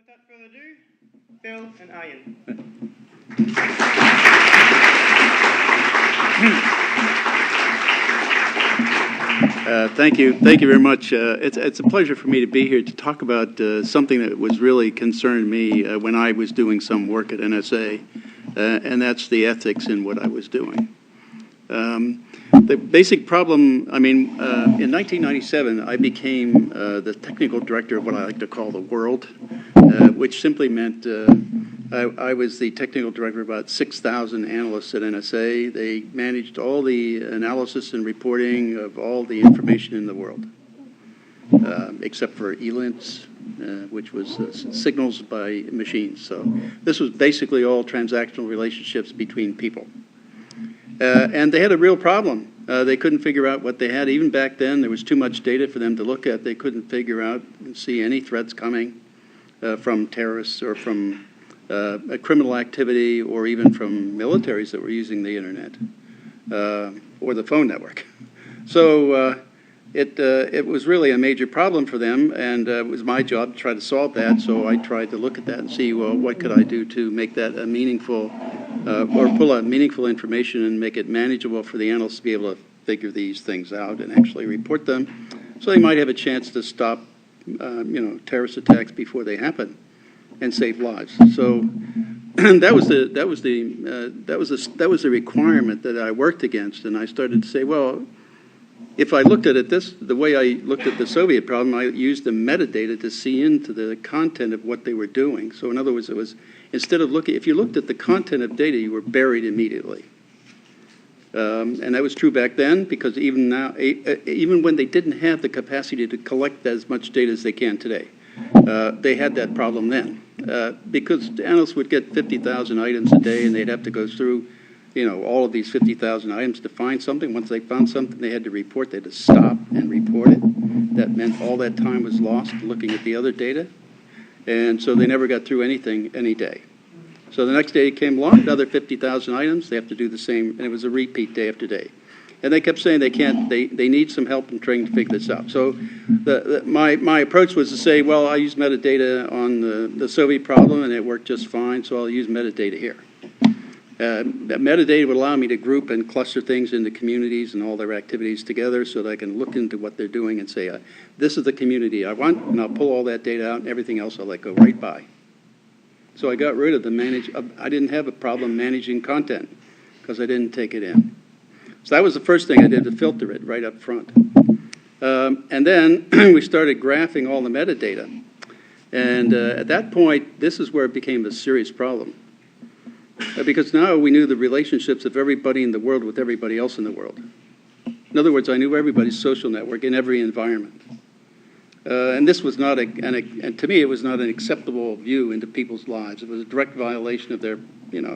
without further ado, Bill and Arjen. Thank you very much. It's a pleasure for me to be here to talk about something that was really concerned me when I was doing some work at NSA, and that's the ethics in what I was doing. The basic problem, in 1997, I became the technical director of what I like to call the world, which simply meant I was the technical director of about 6,000 analysts at NSA. They managed all the analysis and reporting of all the information in the world, except for ELINTs, which was signals by machines. So this was basically all transactional relationships between people. And they had a real problem. They couldn't figure out what they had. Even back then, there was too much data for them to look at. They couldn't figure out and see any threats coming from terrorists or from criminal activity or even from militaries that were using the internet or the phone network. So it was really a major problem for them, and it was my job to try to solve that. So I tried to look at that and see, well, what could I do to make that a meaningful or pull out meaningful information and make it manageable for the analysts to be able to figure these things out and actually report them, so they might have a chance to stop, terrorist attacks before they happen, and save lives. So that was the requirement that I worked against, and I started to say, well, if I looked at it the way I looked at the Soviet problem, I used the metadata to see into the content of what they were doing. So in other words, it was, instead of looking, if you looked at the content of data, you were buried immediately. And that was true back then, because even now, even when they didn't have the capacity to collect as much data as they can today, they had that problem then. Because the analysts would get 50,000 items a day, and they'd have to go through all of these 50,000 items to find something. Once they found something they had to report, they had to stop and report it. That meant all that time was lost looking at the other data. And so they never got through anything any day. So the next day came along, another 50,000 items. They have to do the same, and it was a repeat day after day. And they kept saying they can't, they need some help and training to figure this out. So my approach was to say, well, I used metadata on the Soviet problem, and it worked just fine, so I'll use metadata here. That metadata would allow me to group and cluster things into communities and all their activities together so that I can look into what they're doing and say, this is the community I want, and I'll pull all that data out, and everything else I'll let go right by. So I got rid of I didn't have a problem managing content because I didn't take it in. So that was the first thing I did, to filter it right up front. And then we started graphing all the metadata. And at that point, this is where it became a serious problem. Because now we knew the relationships of everybody in the world with everybody else in the world. In other words, I knew everybody's social network in every environment. And this was not and to me, it was not an acceptable view into people's lives. It was a direct violation of their,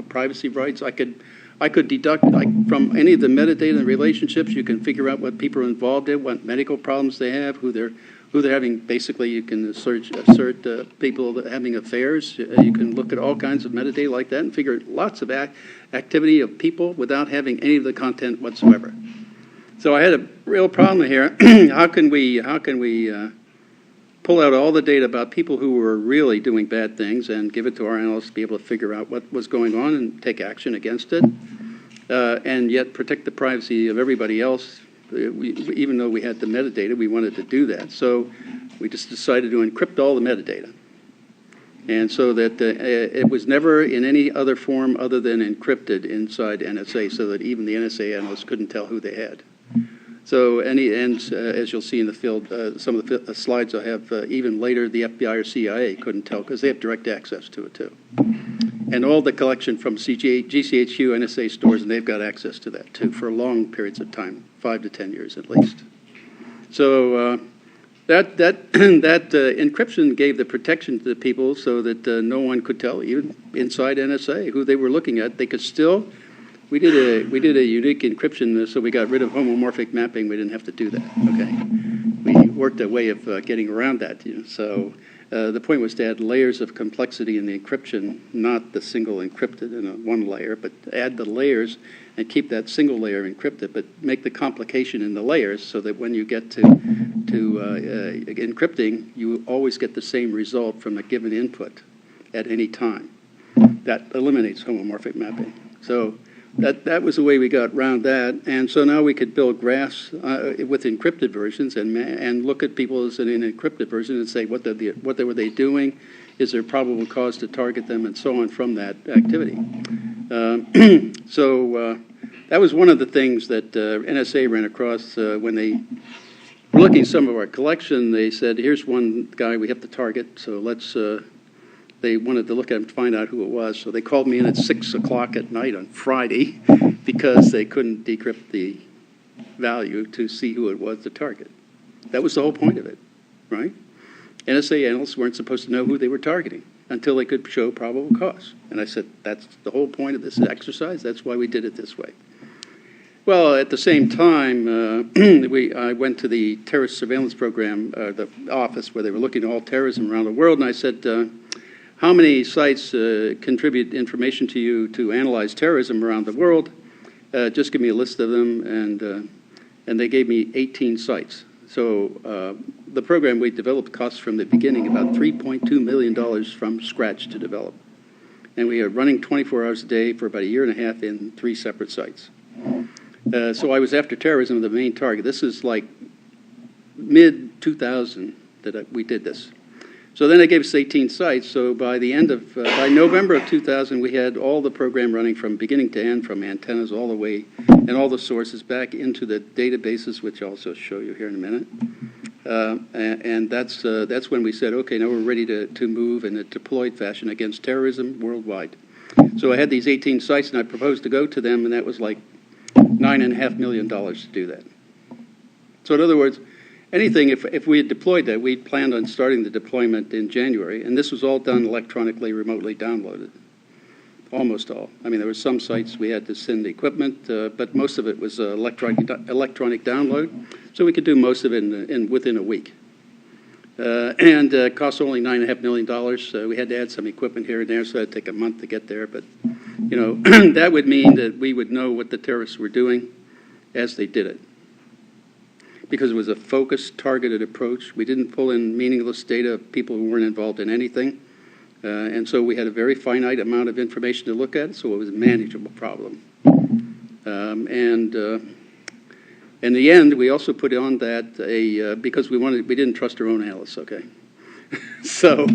privacy rights. I could deduct from any of the metadata and relationships. You can figure out what people are involved in, what medical problems they have, who they're having. Basically, you can assert people that are having affairs. You can look at all kinds of metadata like that and figure lots of activity of people without having any of the content whatsoever. So I had a real problem here. How can we pull out all the data about people who were really doing bad things and give it to our analysts to be able to figure out what was going on and take action against it, and yet protect the privacy of everybody else? Even though we had the metadata, we wanted to do that. So we just decided to encrypt all the metadata. And so that it was never in any other form other than encrypted inside NSA, so that even the NSA analysts couldn't tell who they had. So, as you'll see in the field, some of the slides I have, even later the FBI or CIA couldn't tell because they have direct access to it too. And all the collection from GCHQ, NSA stores, and they've got access to that too for long periods of time, 5 to 10 years at least. So that encryption gave the protection to the people so that no one could tell, even inside NSA, who they were looking at. They could still. We did a unique encryption, so we got rid of homomorphic mapping. We didn't have to do that. Okay, we worked a way of getting around that. So The point was to add layers of complexity in the encryption, not the single encrypted in one layer, but add the layers and keep that single layer encrypted, but make the complication in the layers so that when you get to encrypting, you always get the same result from a given input at any time. That eliminates homomorphic mapping. So that was the way we got around that. And so now we could build graphs with encrypted versions and look at people as an encrypted version and say what were they doing, is there a probable cause to target them, and so on from that activity. So that was one of the things that NSA ran across when they were looking at some of our collection. They said, here's one guy we have to target, so let's... They wanted to look at him to find out who it was, so they called me in at 6 o'clock at night on Friday because they couldn't decrypt the value to see who it was to target. That was the whole point of it, right? NSA analysts weren't supposed to know who they were targeting until they could show probable cause. And I said, that's the whole point of this exercise. That's why we did it this way. Well, at the same time, I went to the terrorist surveillance program, the office where they were looking at all terrorism around the world, and I said, how many sites contribute information to you to analyze terrorism around the world? Just give me a list of them, and they gave me 18 sites. So the program we developed cost from the beginning about $3.2 million from scratch to develop. And we are running 24 hours a day for about a year and a half in 3 separate sites. So I was after terrorism, the main target. This is like mid-2000 that we did this. So then they gave us 18 sites. So by the end of, by November of 2000, we had all the program running from beginning to end, from antennas all the way, and all the sources back into the databases, which I'll also show you here in a minute. And that's when we said, okay, now we're ready to move in a deployed fashion against terrorism worldwide. So I had these 18 sites, and I proposed to go to them, and that was like $9.5 million to do that. So in other words, anything, if we had deployed that, we'd planned on starting the deployment in January, and this was all done electronically, remotely downloaded. Almost all. I mean, there were some sites we had to send equipment, but most of it was electronic download, so we could do most of it within a week. And it cost only $9.5 million. We had to add some equipment here and there, so it'd take a month to get there, but you know, that would mean that we would know what the terrorists were doing as they did it. Because it was a focused, targeted approach. We didn't pull in meaningless data of people who weren't involved in anything. And so we had a very finite amount of information to look at, so it was a manageable problem. And in the end, we also put on that because we didn't trust our own analysts, okay? So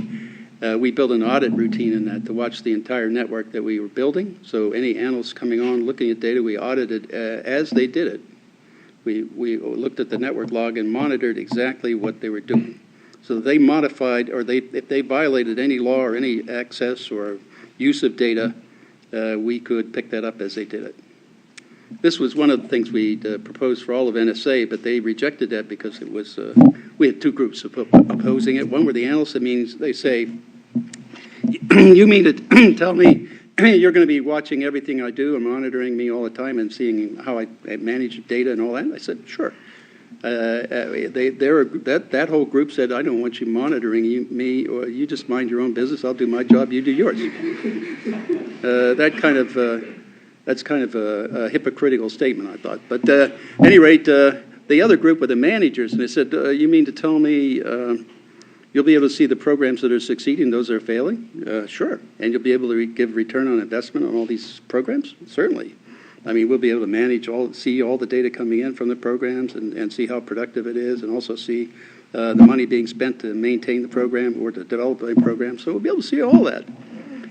we built an audit routine in that to watch the entire network that we were building. So any analysts coming on, looking at data, we audited as they did it. We looked at the network log and monitored exactly what they were doing. So they modified, or if they violated any law or any access or use of data, we could pick that up as they did it. This was one of the things we proposed for all of NSA, but they rejected that because it was, we had 2 groups opposing it. One were the analysts. That means they say, you mean to tell me you're going to be watching everything I do and monitoring me all the time and seeing how I manage data and all that? And I said, sure. That whole group said, I don't want you monitoring me, or you just mind your own business. I'll do my job, you do yours. That's kind of a hypocritical statement, I thought. But at any rate, the other group were the managers, and they said, you mean to tell me you'll be able to see the programs that are succeeding, those that are failing? Sure. And you'll be able to give return on investment on all these programs? Certainly. I mean, we'll be able to see all the data coming in from the programs and see how productive it is, and also see the money being spent to maintain the program or to develop the program. So we'll be able to see all that.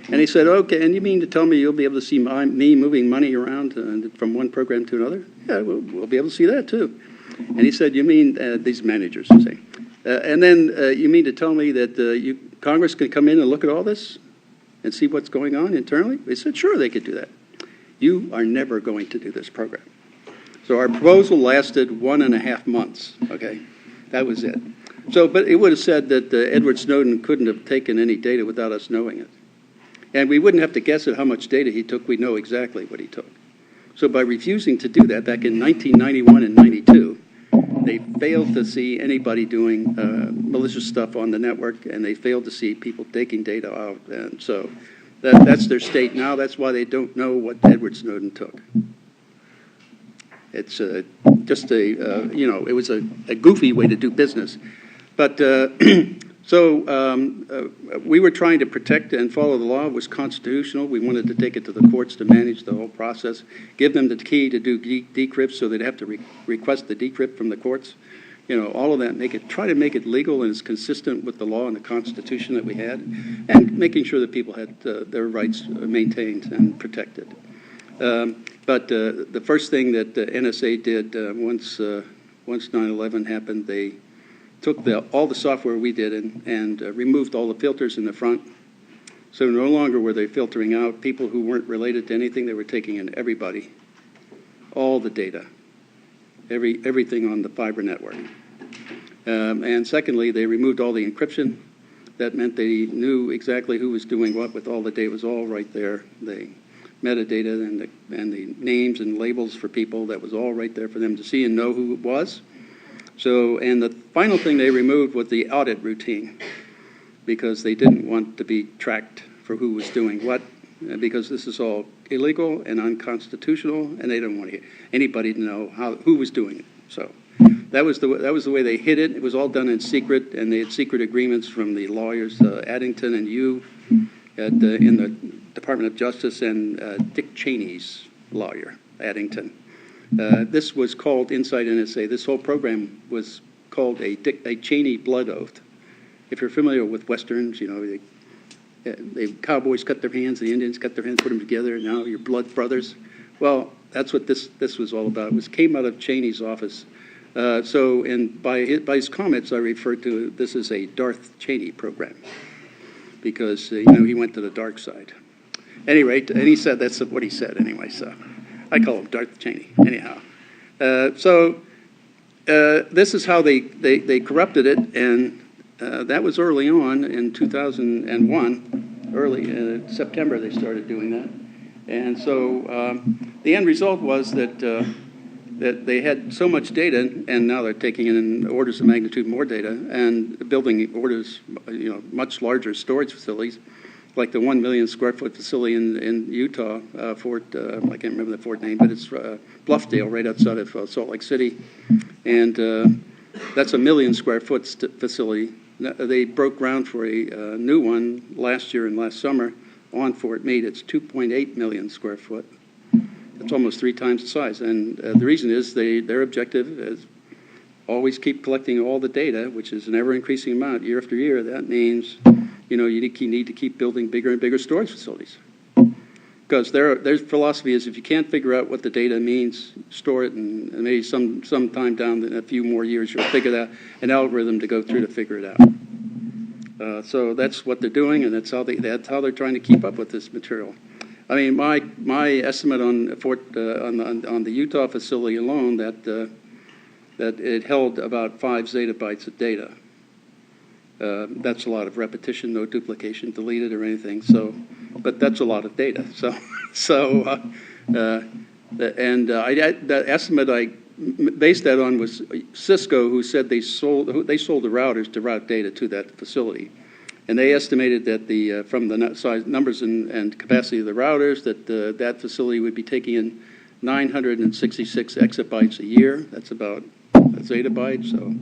And he said, okay, and you mean to tell me you'll be able to see me moving money around from one program to another? Yeah, we'll be able to see that too. And he said, you mean, these managers are saying, and then you mean to tell me that Congress can come in and look at all this and see what's going on internally? They said, sure, they could do that. You are never going to do this program. So our proposal lasted 1.5 months, okay? That was it. So, but it would have said that Edward Snowden couldn't have taken any data without us knowing it. And we wouldn't have to guess at how much data he took. We'd know exactly what he took. So by refusing to do that back in 1991 and 92, they failed to see anybody doing malicious stuff on the network, and they failed to see people taking data out. And so that's their state now. That's why they don't know what Edward Snowden took. It's just it was a goofy way to do business. But we were trying to protect and follow the law. It was constitutional. We wanted to take it to the courts to manage the whole process, give them the key to do decrypt so they'd have to request the decrypt from the courts. All of that, try to make it legal and as consistent with the law and the Constitution that we had, and making sure that people had their rights maintained and protected. But the first thing that the NSA did once 9/11 happened, they took all the software we did and removed all the filters in the front. So no longer were they filtering out people who weren't related to anything. They were taking in everybody, all the data, everything on the fiber network. And secondly, they removed all the encryption. That meant they knew exactly who was doing what with all the data. It was all right there. The metadata and the names and labels for people, that was all right there for them to see and know who it was. So, and the final thing they removed was the audit routine, because they didn't want to be tracked for who was doing what, because this is all illegal and unconstitutional, and they don't want anybody to know who was doing it. So that was the way they hid it. It was all done in secret, and they had secret agreements from the lawyers, Addington and you, in the Department of Justice, and Dick Cheney's lawyer, Addington. This was called Inside NSA. This whole program was called a Cheney blood oath. If you're familiar with Westerns, the cowboys cut their hands, the Indians cut their hands, put them together, and now you're blood brothers. Well, that's what this was all about. It came out of Cheney's office. And by his comments, I referred to this as a Darth Cheney program, because he went to the dark side. At any rate, and he said that's what he said anyway. So I call him Darth Cheney anyhow. This is how they corrupted it, and that was early on in 2001. Early in September they started doing that, and so the end result was that they had so much data, and now they're taking in orders of magnitude more data and building much larger storage facilities, like the 1 million square foot facility in Utah, Fort, I can't remember the Fort name, but it's Bluffdale, right outside of Salt Lake City. And that's a 1 million square foot facility. They broke ground for a new one last year and last summer on Fort Meade. It's 2.8 million square foot. It's almost 3 times the size. And the reason is their objective is always keep collecting all the data, which is an ever-increasing amount year after year. That means you need to keep building bigger and bigger storage facilities. Because their philosophy is, if you can't figure out what the data means, store it, and maybe some time down in a few more years you'll figure out an algorithm to go through to figure it out. So that's what they're doing, and that's how they're trying to keep up with this material. I mean, my estimate on the Utah facility alone, that it held about 5 zettabytes of data. That's a lot of repetition, no duplication, deleted or anything. But that's a lot of data. The estimate I based that on was Cisco, who said they sold the routers to route data to that facility, and they estimated that from the size, numbers and capacity of the routers, that facility would be taking in 966 exabytes a year. That's about a zettabyte, so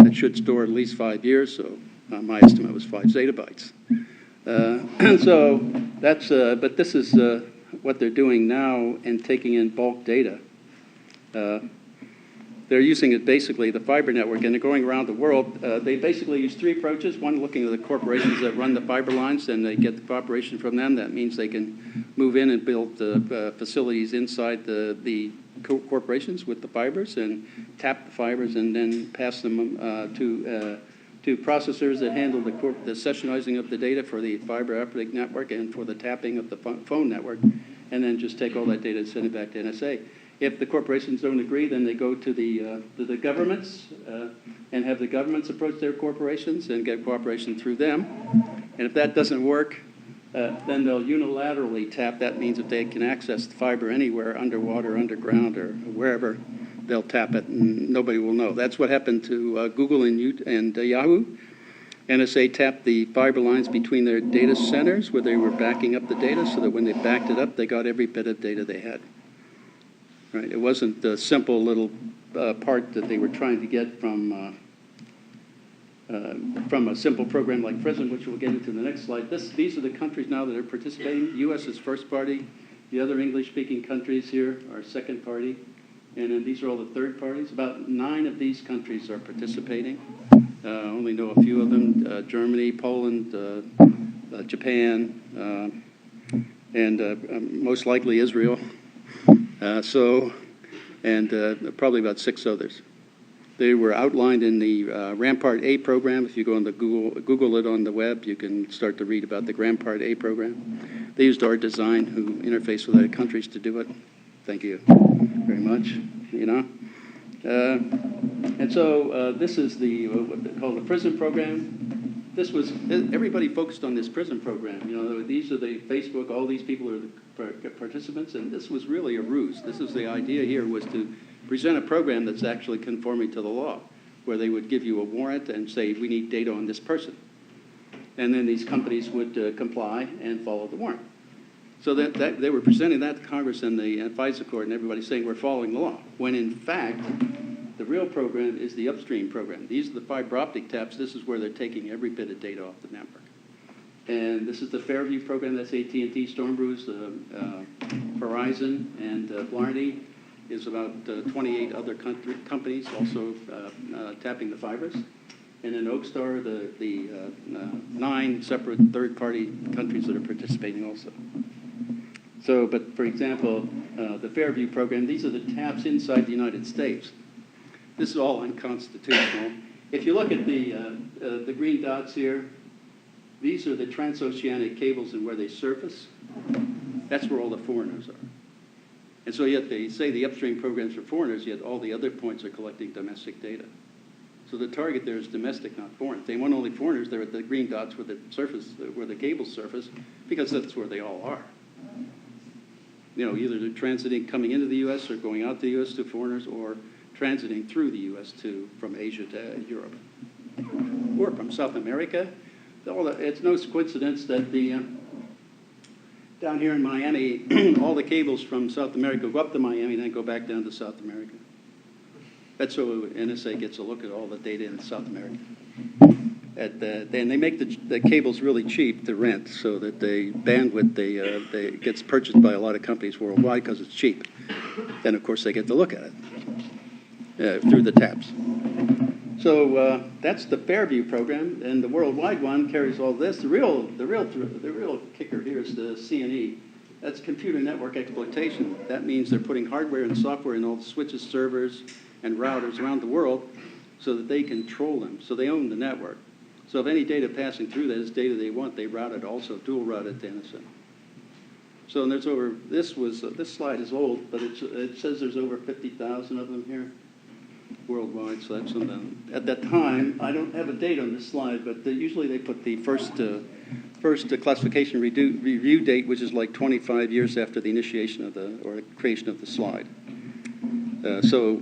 that should store at least 5 years. So my estimate was 5 zettabytes. And so that's, but this is what they're doing now and taking in bulk data. They're using it basically, the fiber network, and they're going around the world. They basically use 3 approaches. One, looking at the corporations that run the fiber lines, and they get the cooperation from them. That means they can move in and build facilities inside the corporations with the fibers and tap the fibers and then pass them to processors that handle the sessionizing of the data for the fiber optic network and for the tapping of the phone network, and then just take all that data and send it back to NSA. If the corporations don't agree, then they go to the governments and have the governments approach their corporations and get cooperation through them. And if that doesn't work, then they'll unilaterally tap. That means if they can access the fiber anywhere, underwater, underground, or wherever, they'll tap it and nobody will know. That's what happened to Google and Yahoo. NSA tapped the fiber lines between their data centers where they were backing up the data so that when they backed it up, they got every bit of data they had. Right? It wasn't the simple little part that they were trying to get from a simple program like PRISM, which we'll get into in the next slide. These are the countries now that are participating. The U.S. is first party. The other English-speaking countries here are second party. And then these are all the third parties. About 9 of these countries are participating. Only know a few of them, Germany, Poland, Japan, and most likely Israel. And probably about 6 others. They were outlined in the Rampart A program. If you go on the Google it on the web, you can start to read about the Rampart A program. They used our design, who interface with other countries to do it. Thank you very much. You know, and so this is the what they call the PRISM program. This was everybody focused on this PRISM program. You know, these are the Facebook. All these people are the participants, and this was really a ruse. This is the idea here was to present a program that's actually conforming to the law, where they would give you a warrant and say, we need data on this person. And then these companies would comply and follow the warrant. So that they were presenting that to Congress and the FISA court and everybody saying we're following the law, when in fact, the real program is the upstream program. These are the fiber optic taps. This is where they're taking every bit of data off the network. And this is the Fairview program. That's AT&T, Stormbrews, Verizon, and Blarney. Is about 28 other companies also tapping the fibers. And in Oakstar, the 9 separate third-party countries that are participating also. So, but for example, the Fairview program, these are the taps inside the United States. This is all unconstitutional. If you look at the green dots here, these are the transoceanic cables and where they surface. That's where all the foreigners are. And so yet they say the upstream programs for foreigners, yet all the other points are collecting domestic data. So the target there is domestic, not foreign. If they want only foreigners, they're at the green dots where the surface, where the cables surface, because that's where they all are. You know, either they're transiting, coming into the U.S. or going out the U.S. to foreigners, or transiting through the U.S. from Asia to Europe, or from South America. It's no coincidence that down here in Miami, all the cables from South America go up to Miami and then go back down to South America. That's so NSA gets a look at all the data in South America. And they make the cables really cheap to rent, so that the bandwidth they gets purchased by a lot of companies worldwide because it's cheap. Then of course they get to look at it through the taps. So that's the Fairview program, and the worldwide one carries all this. The real kicker here is the CNE. That's computer network exploitation. That means they're putting hardware and software in all the switches, servers, and routers around the world so that they control them. So they own the network. So if any data passing through that is data they want, they route it also, dual route it to NSA. So and there's over, this slide is old, but it says there's over 50,000 of them here worldwide. So that's at that time, I don't have a date on this slide, but usually they put the first classification review date, which is like 25 years after the initiation of or creation of the slide. So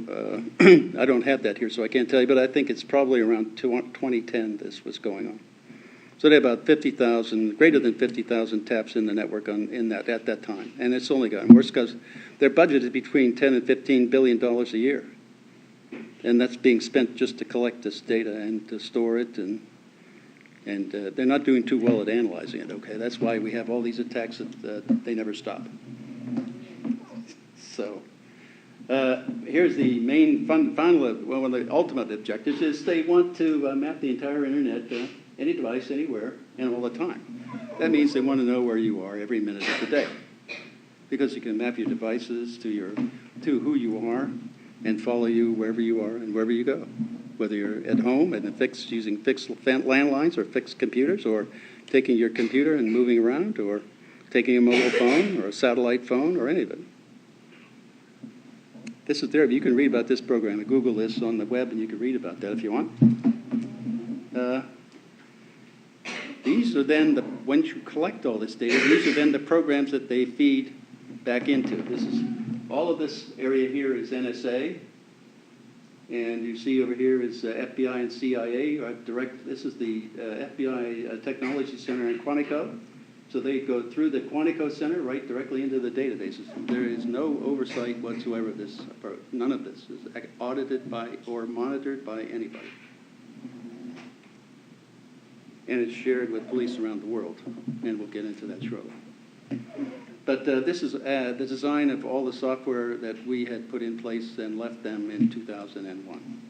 I don't have that here, so I can't tell you, but I think it's probably around 2010 this was going on. So they had about 50,000, greater than 50,000 taps in the network at that time. And it's only gotten worse because their budget is between $10 and $15 billion a year. And that's being spent just to collect this data and to store it, and they're not doing too well at analyzing it, okay? That's why we have all these attacks that they never stop. So here's the main one of the ultimate objectives is they want to map the entire internet, any device, anywhere, and all the time. That means they want to know where you are every minute of the day, because you can map your devices to who you are and follow you wherever you are and wherever you go, whether you're at home and using fixed landlines or fixed computers, or taking your computer and moving around, or taking a mobile phone or a satellite phone, or any of it. This is there. You can read about this program. Google this on the web, and you can read about that if you want. These are then, once you collect all this data, these are then the programs that they feed back into. All of this area here is NSA, And you see over here is FBI and CIA. This is the FBI Technology Center in Quantico. So they go through the Quantico Center right directly into the databases. There is no oversight whatsoever of this approach. None of this is audited by or monitored by anybody. And it's shared with police around the world. And we'll get into that shortly. But this is the design of all the software that we had put in place and left them in 2001.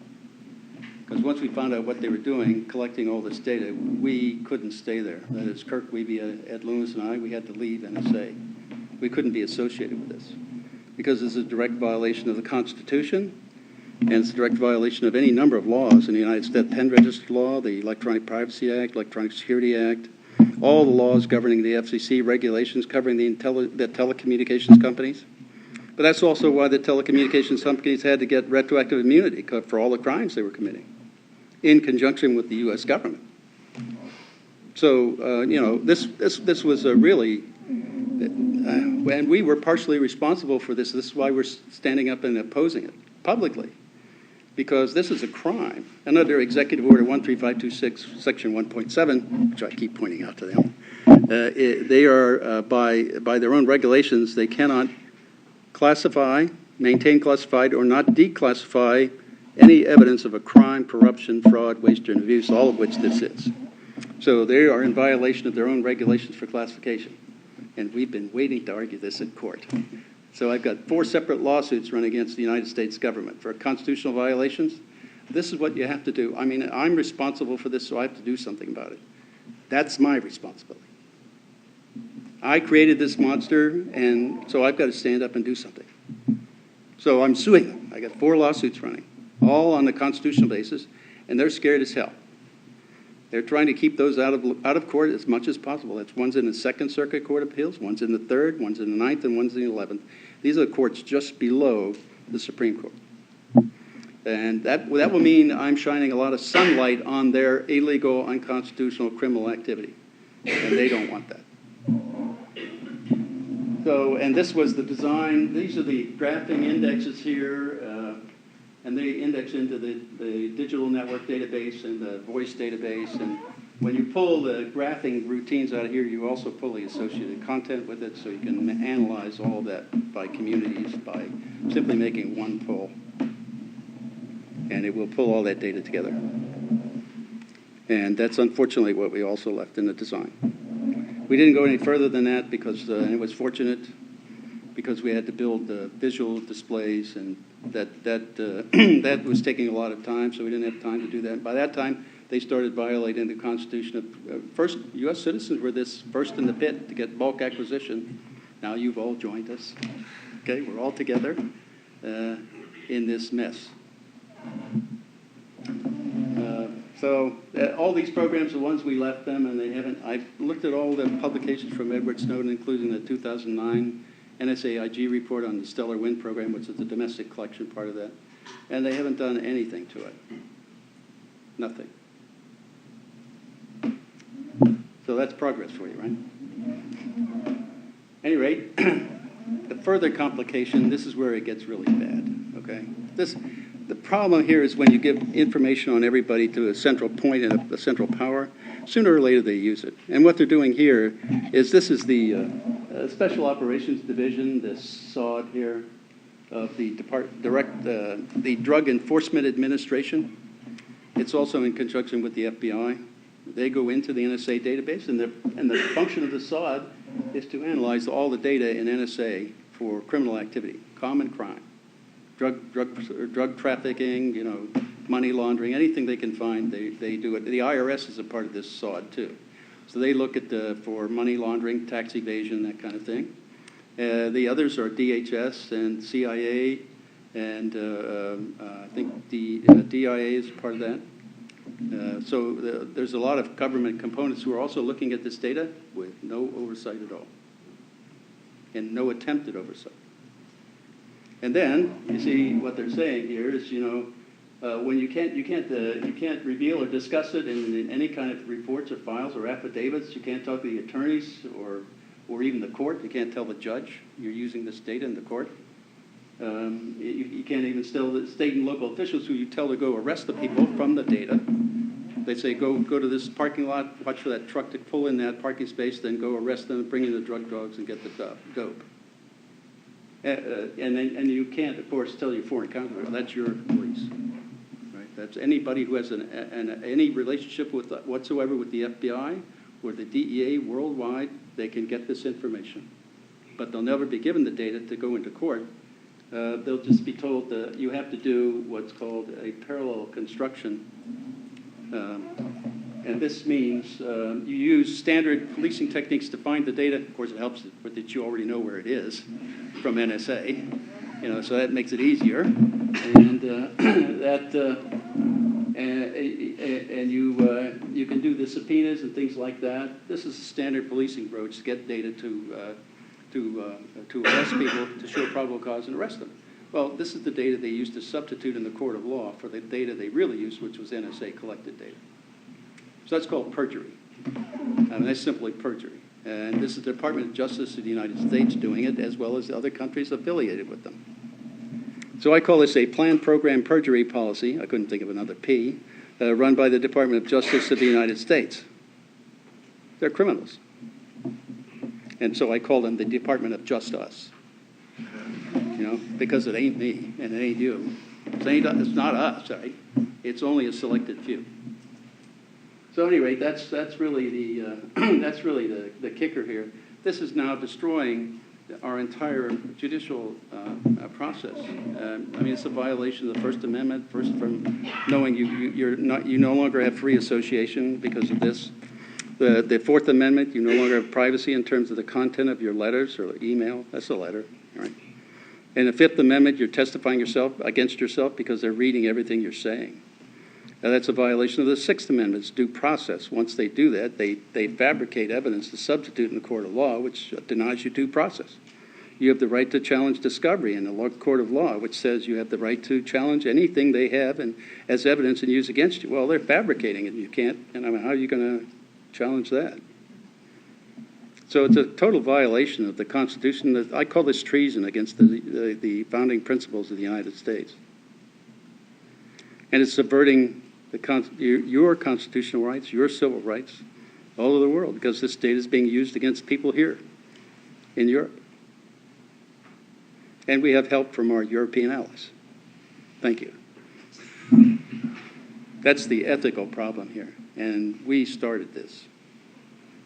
Because once we found out what they were doing, collecting all this data, we couldn't stay there. That is, Kirk Wiebe, Ed Loomis, and I, we had to leave NSA. We couldn't be associated with this. Because it's a direct violation of the Constitution, and it's a direct violation of any number of laws in the United States, Pen Register Law, the Electronic Privacy Act, Electronic Security Act, all the laws governing the FCC, regulations covering the telecommunications companies. But that's also why the telecommunications companies had to get retroactive immunity for all the crimes they were committing in conjunction with the U.S. government. So, this was a really, and we were partially responsible for this. This is why we're standing up and opposing it publicly, because this is a crime. And under Executive Order 13526, Section 1.7, which I keep pointing out to them, they are, by their own regulations, they cannot classify, maintain classified, or not declassify any evidence of a crime, corruption, fraud, waste, and abuse, all of which this is. So they are in violation of their own regulations for classification. And we've been waiting to argue this in court. So I've got 4 separate lawsuits run against the United States government for constitutional violations. This is what you have to do. I mean, I'm responsible for this, so I have to do something about it. That's my responsibility. I created this monster, and so I've got to stand up and do something. So I'm suing them. I got 4 lawsuits running, all on the constitutional basis, and they're scared as hell. They're trying to keep those out of court as much as possible. That's one's in the Second Circuit Court of Appeals, one's in the Third, one's in the Ninth, and one's in the 11th. These are the courts just below the Supreme Court. And that will mean I'm shining a lot of sunlight on their illegal, unconstitutional criminal activity. And they don't want that. So, and this was the design. These are the graphing indexes here. And they index into the digital network database and the voice database. And when you pull the graphing routines out of here, you also pull the associated content with it, so you can analyze all of that by communities by simply making one pull. And it will pull all that data together. And that's unfortunately what we also left in the design. We didn't go any further than that because, and it was fortunate, because we had to build visual displays, and that was taking a lot of time, so we didn't have time to do that. By that time, they started violating the Constitution. First, U.S. citizens were first in the pit to get bulk acquisition. Now you've all joined us. Okay, we're all together in this mess. So all these programs are ones we left them, and they haven't. I've looked at all the publications from Edward Snowden, including the 2009 NSA-IG report on the Stellar Wind program, which is the domestic collection part of that. And they haven't done anything to it. Nothing. So that's progress for you, right? At any rate, the further complication, this is where it gets really bad, okay? The problem here is when you give information on everybody to a central point and a central power, sooner or later they use it. And what they're doing here is this is the Special Operations Division, this SOD here, of the the Drug Enforcement Administration. It's also in conjunction with the FBI. They go into the NSA database, and the function of the SOD is to analyze all the data in NSA for criminal activity, common crime, drug trafficking, money laundering, anything they can find, they do it. The IRS is a part of this SOD too. So they look at for money laundering, tax evasion, that kind of thing. The others are DHS and CIA, and I think the DIA is part of that. So there's a lot of government components who are also looking at this data with no oversight at all, and no attempt at oversight. And then you see what they're saying here is, when you can't reveal or discuss it in any kind of reports or files or affidavits. You can't talk to the attorneys or even the court. You can't tell the judge you're using this data in the court. You can't even still, the state and local officials who you tell to go arrest the people from the data. They say, go to this parking lot, watch for that truck to pull in that parking space, then go arrest them, bring in the drug dogs, and get the dope. And you can't, of course, tell your foreign counterpart, that's your police. Right? That's anybody who has any relationship with whatsoever with the FBI or the DEA worldwide, they can get this information. But they'll never be given the data to go into court. They'll just be told that you have to do what's called a parallel construction. And this means you use standard policing techniques to find the data. Of course, it helps that you already know where it is from NSA, so that makes it easier. And you can do the subpoenas and things like that. This is a standard policing approach to get data to arrest people, to show probable cause and arrest them. Well, this is the data they used to substitute in the court of law for the data they really used, which was NSA collected data. So that's called perjury. That's simply perjury. And this is the Department of Justice of the United States doing it, as well as the other countries affiliated with them. So I call this a planned program perjury policy, I couldn't think of another P, run by the Department of Justice of the United States. They're criminals. And so I call them the Department of Just Us. Because it ain't me and it ain't you. It's not us, right? It's only a selected few. So at any rate, that's really the kicker here. This is now destroying our entire judicial process. It's a violation of the First Amendment. First, from knowing you no longer have free association because of this. The Fourth Amendment, you no longer have privacy in terms of the content of your letters or email. That's a letter, right? And the Fifth Amendment, you're testifying against yourself because they're reading everything you're saying. That's a violation of the Sixth Amendment's due process. Once they do that, they fabricate evidence to substitute in the court of law, which denies you due process. You have the right to challenge discovery in the court of law, which says you have the right to challenge anything they have and as evidence and use against you. Well, they're fabricating it. You can't, how are you going to challenge that? So it's a total violation of the Constitution. I call this treason against the founding principles of the United States. And it's subverting your constitutional rights, your civil rights, all over the world, because this data is being used against people here in Europe. And we have help from our European allies. Thank you. That's the ethical problem here. And we started this.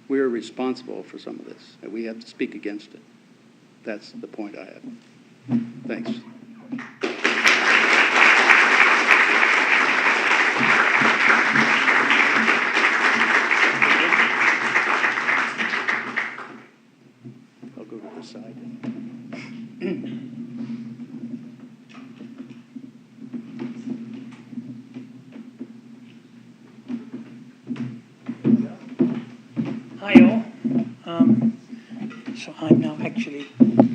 We're responsible for some of this, and we have to speak against it. That's the point I have. Thanks. I'll go to the side. Hi all. So I'm now actually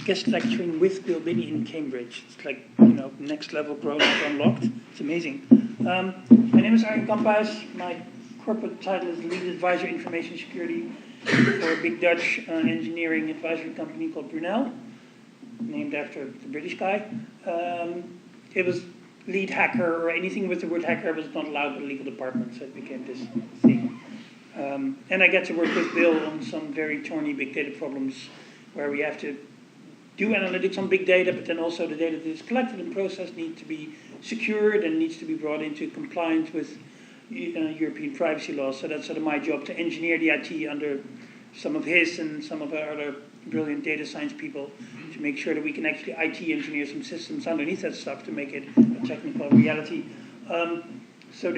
guest lecturing with Bill Binney in Cambridge. It's like, next level grown up unlocked. It's amazing. My name is Arjen Kamphuis. My corporate title is Lead Advisor Information Security for a big Dutch engineering advisory company called Brunel, named after the British guy. It was lead hacker, or anything with the word hacker was not allowed in the legal department, so it became this thing. And I get to work with Bill on some very thorny big data problems where we have to do analytics on big data, but then also the data that is collected and processed needs to be secured and needs to be brought into compliance with European privacy laws. So that's sort of my job, to engineer the IT under some of his and some of our other brilliant data science people to make sure that we can actually IT engineer some systems underneath that stuff to make it a technical reality. So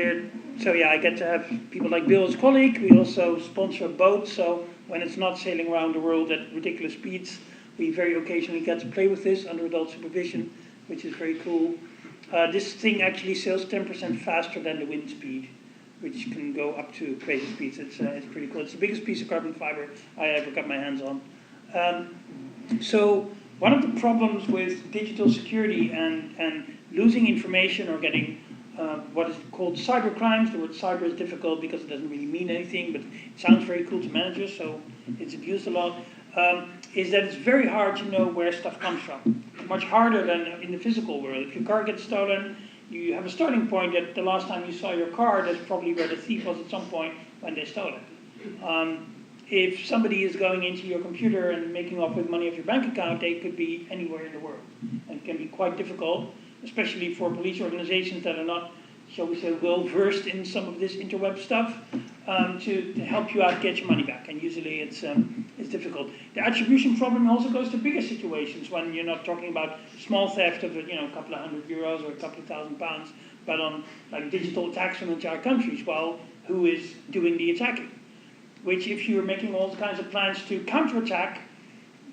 I get to have people like Bill as colleague. We also sponsor a boat, so when it's not sailing around the world at ridiculous speeds, we very occasionally get to play with this under adult supervision, which is very cool. This thing actually sails 10% faster than the wind speed, which can go up to crazy speeds. It's pretty cool. It's the biggest piece of carbon fiber I ever got my hands on. So one of the problems with digital security and losing information or getting what is called cyber crimes. The word cyber is difficult because it doesn't really mean anything, but it sounds very cool to managers, so it's abused a lot, is that it's very hard to know where stuff comes from. much harder than in the physical world. If your car gets stolen, you have a starting point that the last time you saw your car, that's probably where the thief was at some point when they stole it. If somebody is going into your computer and making off with money off your bank account, they could be anywhere in the world. And it can be quite difficult, especially for police organizations that are not, shall we say, well versed in some of this interweb stuff, to help you out get your money back. And usually it's difficult. The attribution problem also goes to bigger situations when you're not talking about small theft of a couple of €100 or a couple of £1,000, but on like digital attacks on entire countries. Well, who is doing the attacking? Which, if you're making all kinds of plans to counterattack,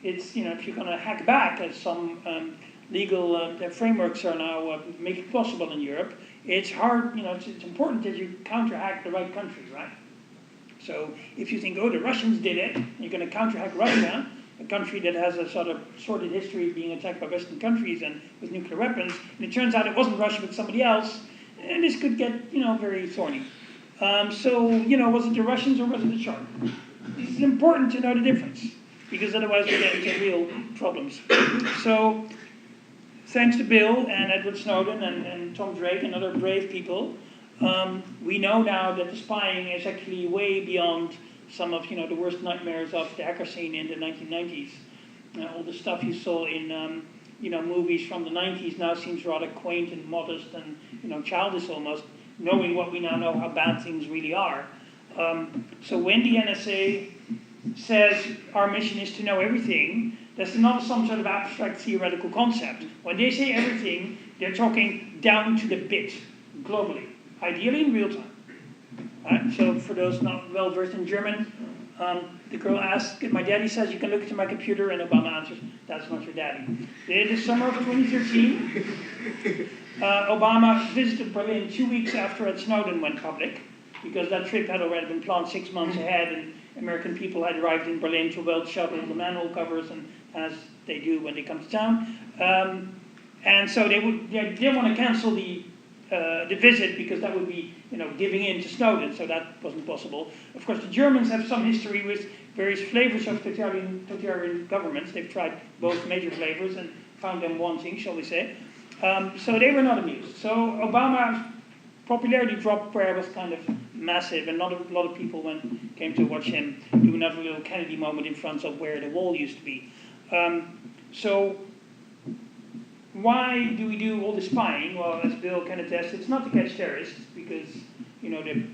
it's if you're going to hack back, as some legal frameworks are now making possible in Europe, it's hard. It's important that you counter-hack the right countries, right? So if you think, oh, the Russians did it, you're going to counter-hack Russia, a country that has a sort of sordid history of being attacked by Western countries and with nuclear weapons, and it turns out it wasn't Russia but somebody else, and this could get very thorny. So was it the Russians or was it the Shark? It's important to know the difference, because otherwise we get into real problems. So, thanks to Bill and Edward Snowden and Tom Drake and other brave people, we know now that the spying is actually way beyond some of the worst nightmares of the hacker scene in the 1990s. All the stuff you saw in movies from the 90s now seems rather quaint and modest and childish almost, knowing what we now know how bad things really are. So when the NSA says our mission is to know everything, that's not some sort of abstract theoretical concept. When they say everything, they're talking down to the bit, globally, ideally in real time. Right? So for those not well versed in German, the girl asks, my daddy says you can look into my computer, and Obama answers, that's not your daddy. In the summer of 2013, Obama visited Berlin 2 weeks after Ed Snowden went public, because that trip had already been planned 6 months ahead, and American people had arrived in Berlin to weld shut all the manhole covers, and as they do when they come to town. And so they didn't want to cancel the visit, because that would be giving in to Snowden, so that wasn't possible. Of course, the Germans have some history with various flavors of totalitarian governments. They've tried both major flavors and found them wanting, shall we say. So they were not amused. So Obama's popularity drop where it was kind of massive, and not a lot of people came to watch him do another little Kennedy moment in front of where the wall used to be. So why do we do all the spying? Well, as Bill can attest, it's not to catch terrorists, because the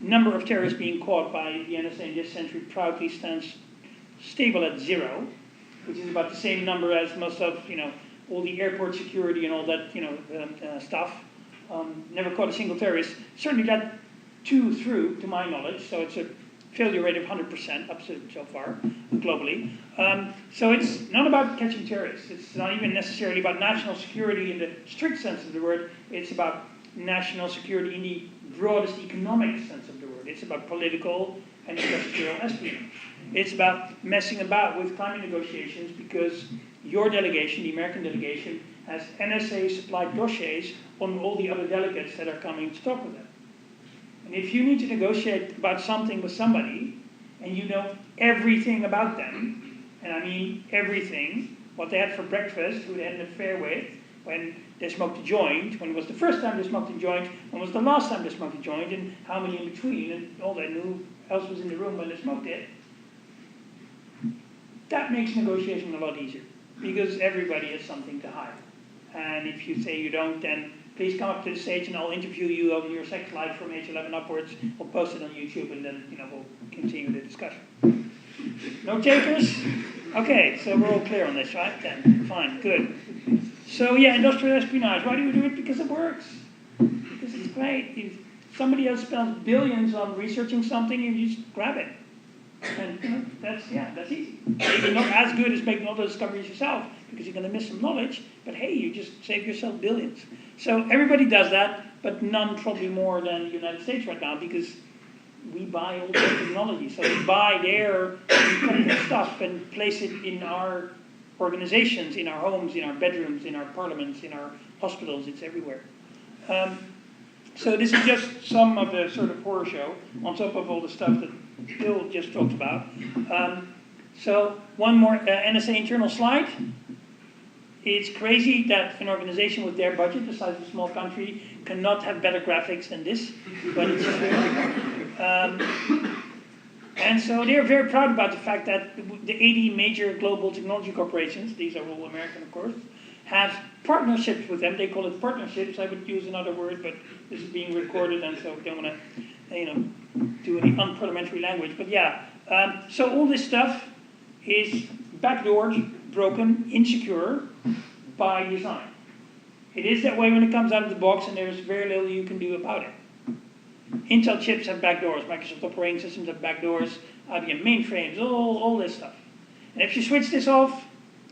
number of terrorists being caught by the NSA in this century proudly stands stable at 0, which is about the same number as most of all the airport security and all that stuff. Never caught a single terrorist. Certainly let 2 through, to my knowledge. So it's a failure rate of 100% up to so far globally. So it's not about catching terrorists. It's not even necessarily about national security in the strict sense of the word. It's about national security in the broadest economic sense of the word. It's about political and industrial espionage. It's about messing about with climate negotiations, because your delegation, the American delegation, has NSA-supplied dossiers on all the other delegates that are coming to talk with them. And if you need to negotiate about something with somebody, and you know everything about them, and I mean everything, what they had for breakfast, who they had an affair with, when they smoked a joint, when was the first time they smoked a joint, when was the last time they smoked a joint, and how many in between, and all that, and who else was in the room when they smoked it, that makes negotiation a lot easier, because everybody has something to hide. And if you say you don't, then please come up to the stage and I'll interview you on your sex life from age 11 upwards. We'll post it on YouTube, and then we'll continue the discussion. No takers? Okay, so we're all clear on this, right? Then fine, good. So yeah, industrial espionage. Why do we do it? Because it works. Because it's great. If somebody else spends billions on researching something, and you just grab it. And that's easy. Maybe not as good as making all the discoveries yourself, because you're going to miss some knowledge, but hey, you just save yourself billions. So everybody does that, but none probably more than the United States right now, because we buy all the technology. So we buy their incredible stuff and place it in our organizations, in our homes, in our bedrooms, in our parliaments, in our hospitals. It's everywhere. So this is just some of the sort of horror show, on top of all the stuff that Bill just talked about. So one more NSA internal slide. It's crazy that an organization with their budget, the size of a small country, cannot have better graphics than this, but it's true. And so they're very proud about the fact that the 80 major global technology corporations, these are all American of course, have partnerships with them. They call it partnerships. I would use another word, but this is being recorded, and so we don't want to, do any unparliamentary language. But yeah, so all this stuff is backdoored, broken, insecure by design. It is that way when it comes out of the box, and there's very little you can do about it. Intel chips have backdoors, Microsoft operating systems have backdoors, IBM mainframes, all this stuff. And if you switch this off,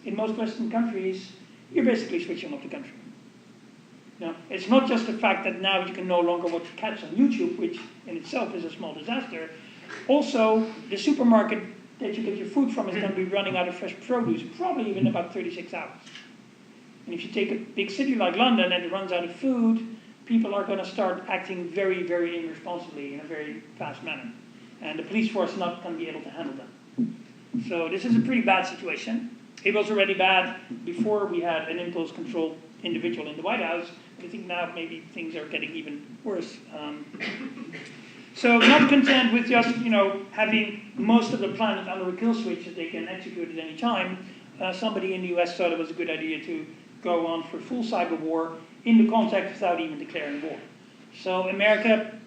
in most Western countries, you're basically switching off the country. Now, it's not just the fact that now you can no longer watch cats on YouTube, which in itself is a small disaster. Also, the supermarket that you get your food from is going to be running out of fresh produce, probably within about 36 hours. And if you take a big city like London and it runs out of food, people are going to start acting very, very irresponsibly in a very fast manner. And the police force is not going to be able to handle that. So this is a pretty bad situation. It was already bad before we had an impulse-controlled individual in the White House. But I think now maybe things are getting even worse. So not content with just, having most of the planet under a kill switch that they can execute at any time, somebody in the US thought it was a good idea to go on for full cyber war in the context without even declaring war. So America,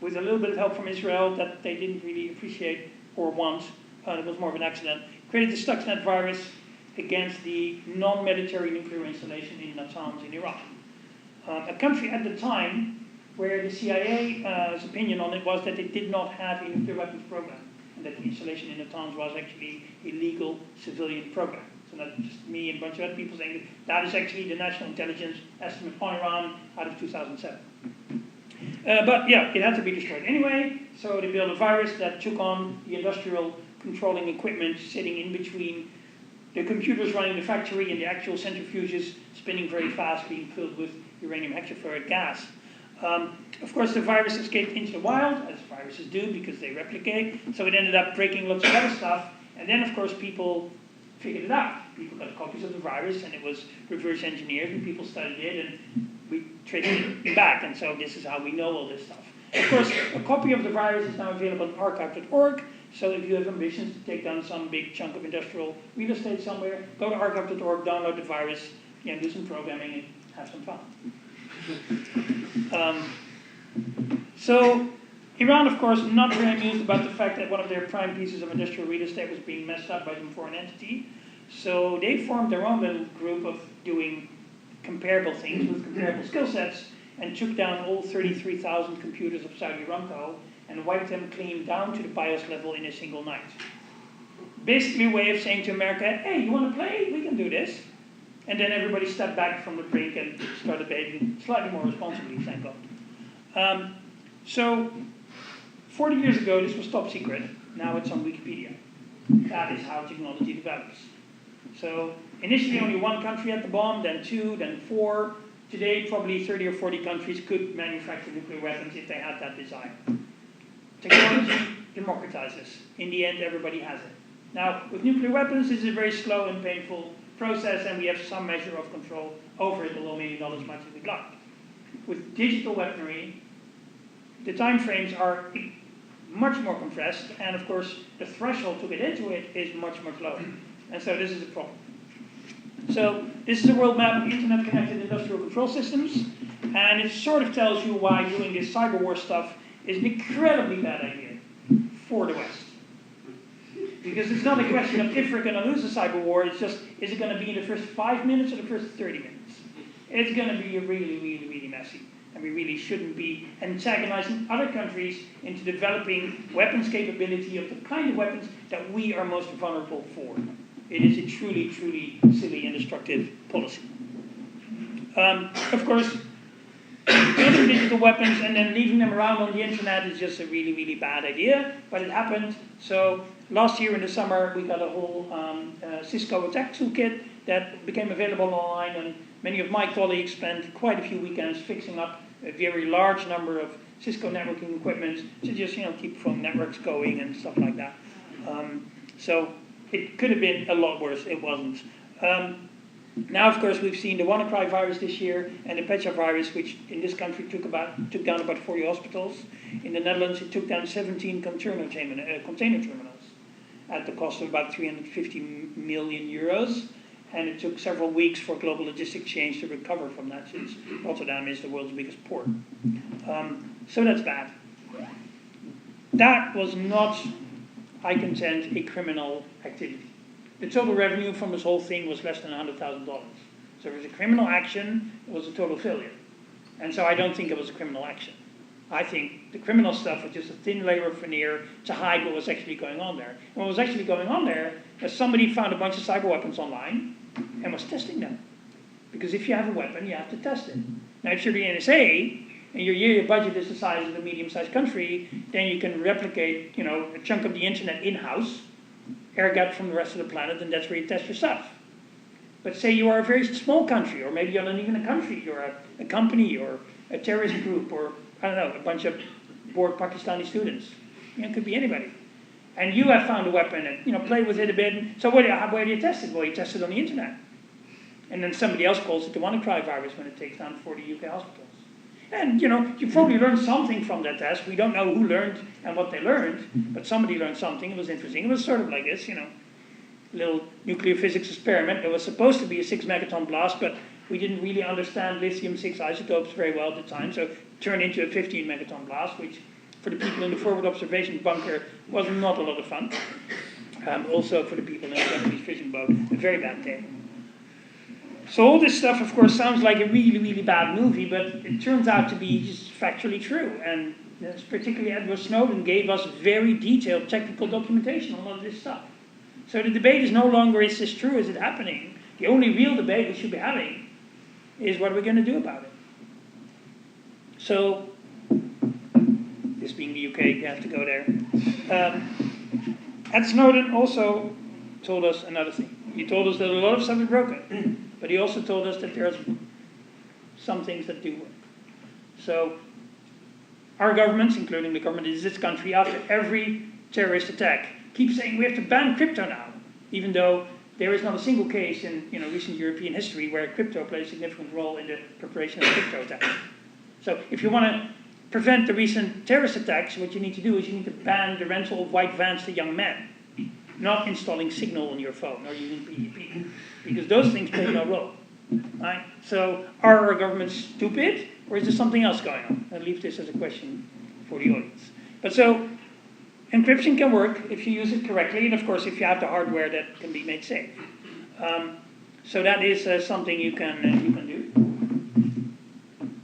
with a little bit of help from Israel that they didn't really appreciate or want, it was more of an accident, created the Stuxnet virus against the non-military nuclear installation in Natanz in Iraq. A country at the time where the CIA's opinion on it was that they did not have a nuclear weapons program, and that the installation in Natanz was actually a legal civilian program. So not just me and a bunch of other people saying that is actually the national intelligence estimate on Iran out of 2007. But yeah, it had to be destroyed anyway, so they built a virus that took on the industrial controlling equipment sitting in between the computers running the factory and the actual centrifuges spinning very fast, being filled with uranium hexafluoride gas. Of course, the virus escaped into the wild, as viruses do, because they replicate. So it ended up breaking lots of other stuff. And then, of course, people figured it out. People got copies of the virus, and it was reverse engineered, and people studied it, and we traced it back. And so this is how we know all this stuff. Of course, a copy of the virus is now available on archive.org. So if you have ambitions to take down some big chunk of industrial real estate somewhere, go to archive.org, download the virus, do some programming, and have some fun. So Iran, of course, not very amused about the fact that one of their prime pieces of industrial real estate was being messed up by some foreign entity. So they formed their own little group of doing comparable things with comparable skill sets and took down all 33,000 computers of Saudi Aramco and wiped them clean down to the BIOS level in a single night. Basically a way of saying to America, hey, you want to play? We can do this. And then everybody stepped back from the brink and started behaving slightly more responsibly, thank God. So 40 years ago, this was top secret. Now it's on Wikipedia. That is how technology develops. So initially only one country had the bomb, then two, then four. Today, probably 30 or 40 countries could manufacture nuclear weapons if they had that desire. Technology democratizes. In the end, everybody has it. Now, with nuclear weapons, this is a very slow and painful process, and we have some measure of control over it, although maybe not as much as we'd like. With digital weaponry, the time frames are much more compressed, and of course, the threshold to get into it is much, much lower. And so this is a problem. So this is a world map of internet-connected industrial control systems, and it sort of tells you why doing this cyber war stuff is an incredibly bad idea for the West. Because it's not a question of if we're going to lose a cyber war, it's just, is it going to be in the first 5 minutes or the first 30 minutes? It's going to be really, really, really messy. And we really shouldn't be antagonizing other countries into developing weapons capability of the kind of weapons that we are most vulnerable for. It is a truly, truly silly and destructive policy. Of course, building digital weapons and then leaving them around on the internet is just a really, really bad idea, but it happened. So last year in the summer, we got a whole Cisco attack toolkit that became available online, and many of my colleagues spent quite a few weekends fixing up a very large number of Cisco networking equipment to just keep phone networks going and stuff like that. So it could have been a lot worse. It wasn't. Now, of course, we've seen the WannaCry virus this year and the Pecha virus, which in this country took down about 40 hospitals. In the Netherlands, it took down 17 container terminals at the cost of about 350 million euros. And it took several weeks for global logistics change to recover from that, since Rotterdam is the world's biggest port. So that's bad. That was not, I contend, a criminal activity. The total revenue from this whole thing was less than $100,000. So it was a criminal action, it was a total failure. And so I don't think it was a criminal action. I think the criminal stuff was just a thin layer of veneer to hide what was actually going on there. And what was actually going on there is somebody found a bunch of cyber weapons online and was testing them. Because if you have a weapon, you have to test it. Now, if you're the NSA, and your yearly budget is the size of a medium-sized country, then you can replicate, a chunk of the internet in-house, air-gapped from the rest of the planet, and that's where you test your stuff. But say you are a very small country, or maybe you're not even a country, you're a company, or a terrorist group, or, I don't know, a bunch of bored Pakistani students. It could be anybody. And you have found a weapon and, played with it a bit. So where do you test it? Well, you test it on the internet. And then somebody else calls it the WannaCry virus when it takes down 40 UK hospitals. And, you probably learned something from that test. We don't know who learned and what they learned, but somebody learned something. It was interesting. It was sort of like this, little nuclear physics experiment. It was supposed to be a 6 megaton blast, but we didn't really understand lithium-6 isotopes very well at the time, so it turned into a 15 megaton blast, which for the people in the forward observation bunker was not a lot of fun. Also for the people in the Japanese fishing boat, a very bad day. So all this stuff, of course, sounds like a really, really bad movie, but it turns out to be just factually true. And particularly Edward Snowden gave us very detailed technical documentation on all of this stuff. So the debate is no longer, is this true, is it happening? The only real debate we should be having is what are we going to do about it? So, this being the UK, you have to go there. Ed Snowden also told us another thing. He told us that a lot of stuff is broken, but he also told us that there's some things that do work. So, our governments, including the government in this country, after every terrorist attack, keep saying we have to ban crypto now, even though there is not a single case in recent European history where crypto plays a significant role in the preparation of crypto attacks. So if you want to prevent the recent terrorist attacks, what you need to do is you need to ban the rental of white vans to young men, not installing Signal on your phone or using PGP, because those things play no role. Right? So are our governments stupid, or is there something else going on? I'll leave this as a question for the audience. But so, encryption can work if you use it correctly, and of course if you have the hardware that can be made safe. So that is something you can do.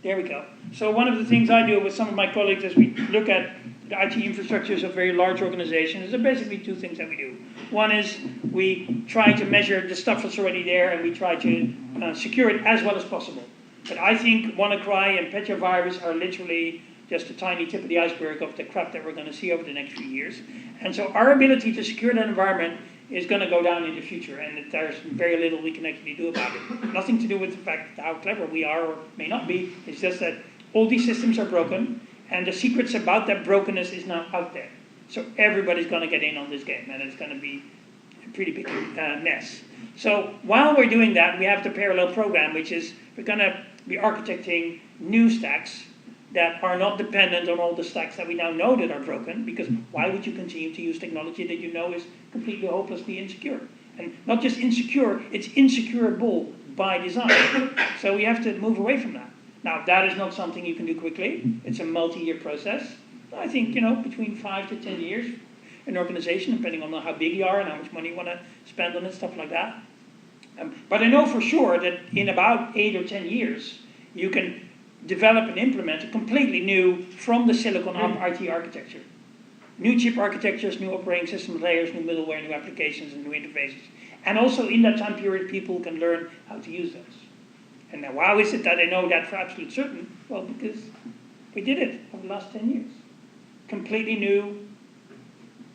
There we go. So one of the things I do with some of my colleagues as we look at the IT infrastructures of very large organizations, there are basically two things that we do. One is we try to measure the stuff that's already there, and we try to secure it as well as possible. But I think WannaCry and Pecha virus are literally just a tiny tip of the iceberg of the crap that we're going to see over the next few years. And so our ability to secure that environment is going to go down in the future, and there's very little we can actually do about it. Nothing to do with the fact how clever we are or may not be. It's just that all these systems are broken, and the secrets about that brokenness is now out there. So everybody's going to get in on this game, and it's going to be a pretty big mess. So while we're doing that, we have the parallel program, which is we're going to be architecting new stacks that are not dependent on all the stacks that we now know that are broken, because why would you continue to use technology that you know is completely hopelessly insecure? And not just insecure, it's insecurable by design. So we have to move away from that. Now, that is not something you can do quickly. It's a multi-year process. I think, between 5 to 10 years, an organization, depending on how big you are and how much money you want to spend on it, stuff like that. But I know for sure that in about 8 or 10 years, you can develop and implement a completely new, from the silicon up IT architecture. New chip architectures, new operating system layers, new middleware, new applications, and new interfaces. And also in that time period, people can learn how to use those. And now, how is it that I know that for absolute certain? Well, because we did it over the last 10 years. Completely new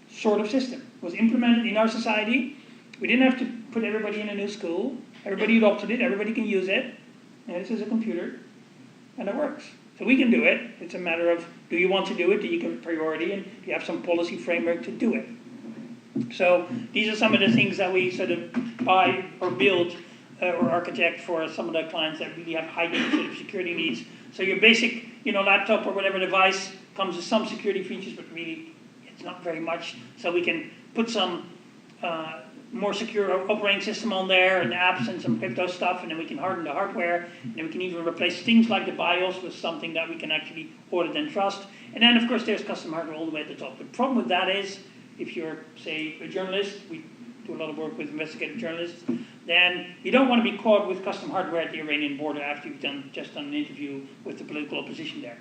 sort of system. It was implemented in our society. We didn't have to put everybody in a new school. Everybody adopted it. Everybody can use it. And this is a computer. And it works. So we can do it. It's a matter of, do you want to do it? Do you give it priority? And do you have some policy framework to do it? So these are some of the things that we sort of buy or build or architect for some of the clients that really have high sort of security needs. So your basic, laptop or whatever device comes with some security features, but really it's not very much. So we can put some more secure operating system on there and apps and some crypto stuff, and then we can harden the hardware, and then we can even replace things like the BIOS with something that we can actually audit and trust. And then, of course, there's custom hardware all the way at the top. The problem with that is, if you're, say, a journalist, we do a lot of work with investigative journalists, then you don't want to be caught with custom hardware at the Iranian border after you've just done an interview with the political opposition there.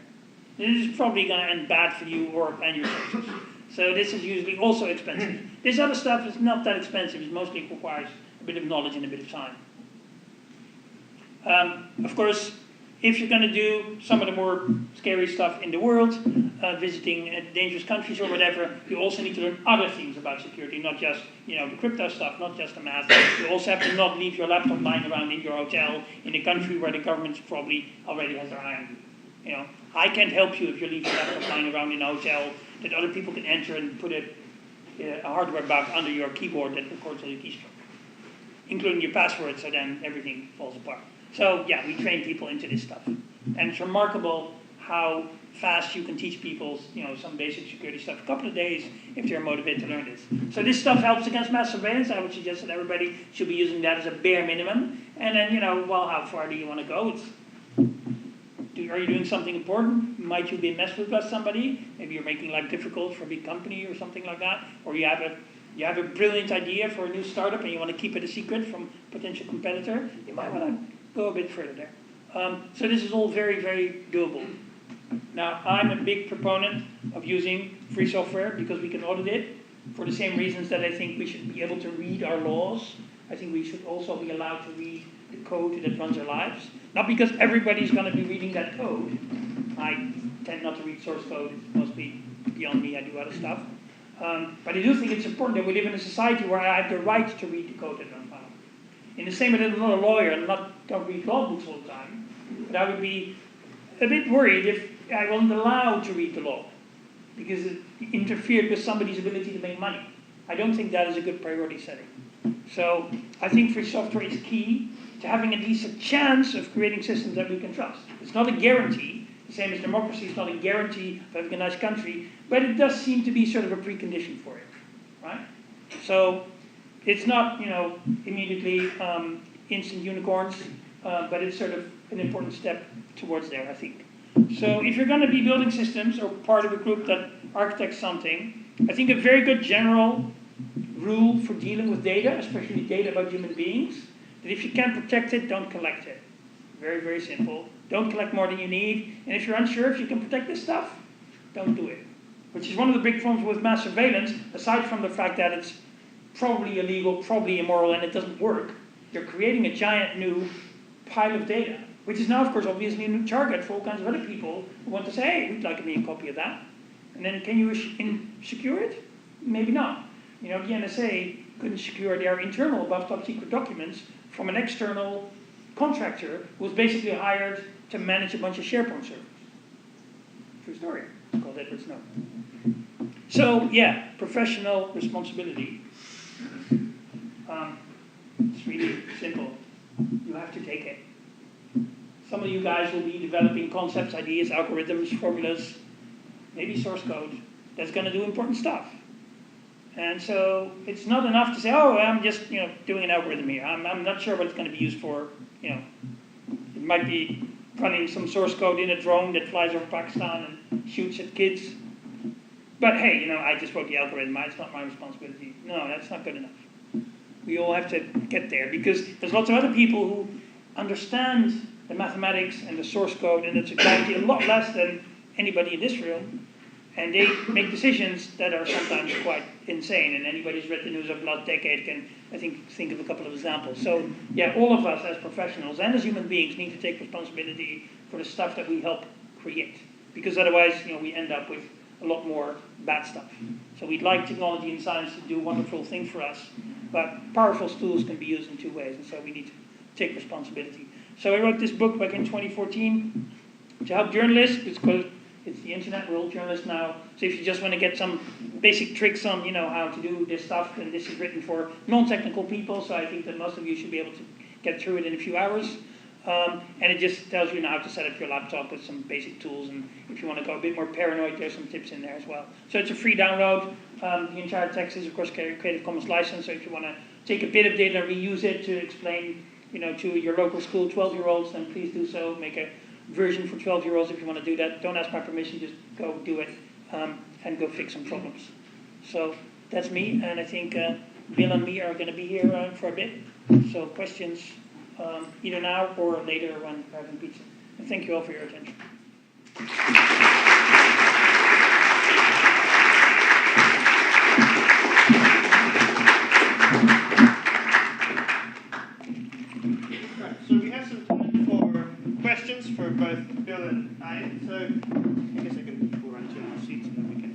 This is probably going to end bad for you and your sources. So this is usually also expensive. This other stuff is not that expensive. It mostly requires a bit of knowledge and a bit of time. Of course, if you're going to do some of the more scary stuff in the world, visiting dangerous countries or whatever, you also need to learn other things about security, not just the crypto stuff, not just the math. You also have to not leave your laptop lying around in your hotel in a country where the government probably already has their eye on you. I can't help you if you leave your laptop lying around in a hotel that other people can enter and put a hardware bug under your keyboard that records all your keystroke, including your password, so then everything falls apart. So yeah, we train people into this stuff. And it's remarkable how fast you can teach people, some basic security stuff. A couple of days if they're motivated to learn this. So this stuff helps against mass surveillance. I would suggest that everybody should be using that as a bare minimum. And then, well, how far do you want to go? Are you doing something important? Might you be messed with by somebody? Maybe you're making life difficult for a big company or something like that. Or you have a brilliant idea for a new startup and you want to keep it a secret from a potential competitor. You might want to go a bit further there. So this is all very, very doable. Now, I'm a big proponent of using free software because we can audit it for the same reasons that I think we should be able to read our laws. I think we should also be allowed to read the code that runs our lives. Not because everybody's going to be reading that code. I tend not to read source code. It must be beyond me. I do other stuff. But I do think it's important that we live in a society where I have the right to read the code that runs my life. In the same way that I'm not a lawyer and don't read law books all the time, but I would be a bit worried if I wasn't allowed to read the law because it interfered with somebody's ability to make money. I don't think that is a good priority setting. So I think free software is key to having at least a chance of creating systems that we can trust. It's not a guarantee, the same as democracy is not a guarantee of having a nice country, but it does seem to be sort of a precondition for it, right? So it's not, immediately instant unicorns, but it's sort of an important step towards there, I think. So if you're going to be building systems or part of a group that architects something, I think a very good general rule for dealing with data, especially data about human beings, that if you can't protect it, don't collect it. Very, very simple. Don't collect more than you need. And if you're unsure if you can protect this stuff, don't do it. Which is one of the big problems with mass surveillance, aside from the fact that it's probably illegal, probably immoral, and it doesn't work. You're creating a giant new pile of data, which is now, of course, obviously a new target for all kinds of other people who want to say, hey, we'd like a copy of that. And then can you secure it? Maybe not. The NSA couldn't secure their internal above top secret documents from an external contractor who was basically hired to manage a bunch of SharePoint servers. True story. It's called Edward Snowden. So, yeah, professional responsibility. It's really simple. You have to take it. Some of you guys will be developing concepts, ideas, algorithms, formulas, maybe source code that's going to do important stuff. And so it's not enough to say, oh, I'm just doing an algorithm here. I'm not sure what it's going to be used for. It might be running some source code in a drone that flies over Pakistan and shoots at kids. But hey, I just wrote the algorithm. It's not my responsibility. No, that's not good enough. We all have to get there because there's lots of other people who understand the mathematics and the source code and the technology a lot less than anybody in this room. And they make decisions that are sometimes quite insane. And anybody who's read the news of the last decade can, I think of a couple of examples. So, yeah, all of us as professionals and as human beings need to take responsibility for the stuff that we help create. Because otherwise, we end up with a lot more bad stuff. So we'd like technology and science to do wonderful things for us. But powerful tools can be used in two ways. And so we need to take responsibility. So I wrote this book back in 2014 to help journalists. It's the internet, we're all journalists now. So if you just want to get some basic tricks on, how to do this stuff, then this is written for non-technical people. So I think that most of you should be able to get through it in a few hours. And it just tells you how to set up your laptop with some basic tools. And if you want to go a bit more paranoid, there's some tips in there as well. So it's a free download. The entire text is, of course, Creative Commons license. So if you want to take a bit of data and reuse it to explain, to your local school 12-year-olds, then please do so. Make a version for 12-year-olds if you want to do that. Don't ask my permission. Just go do it and go fix some problems. So that's me. And I think Bill and me are going to be here for a bit. So questions. Either now or later when we're having pizza. And thank you all for your attention. Right, so we have some time for questions for both Bill and Arjen. So I guess I can go around to our seats and then we can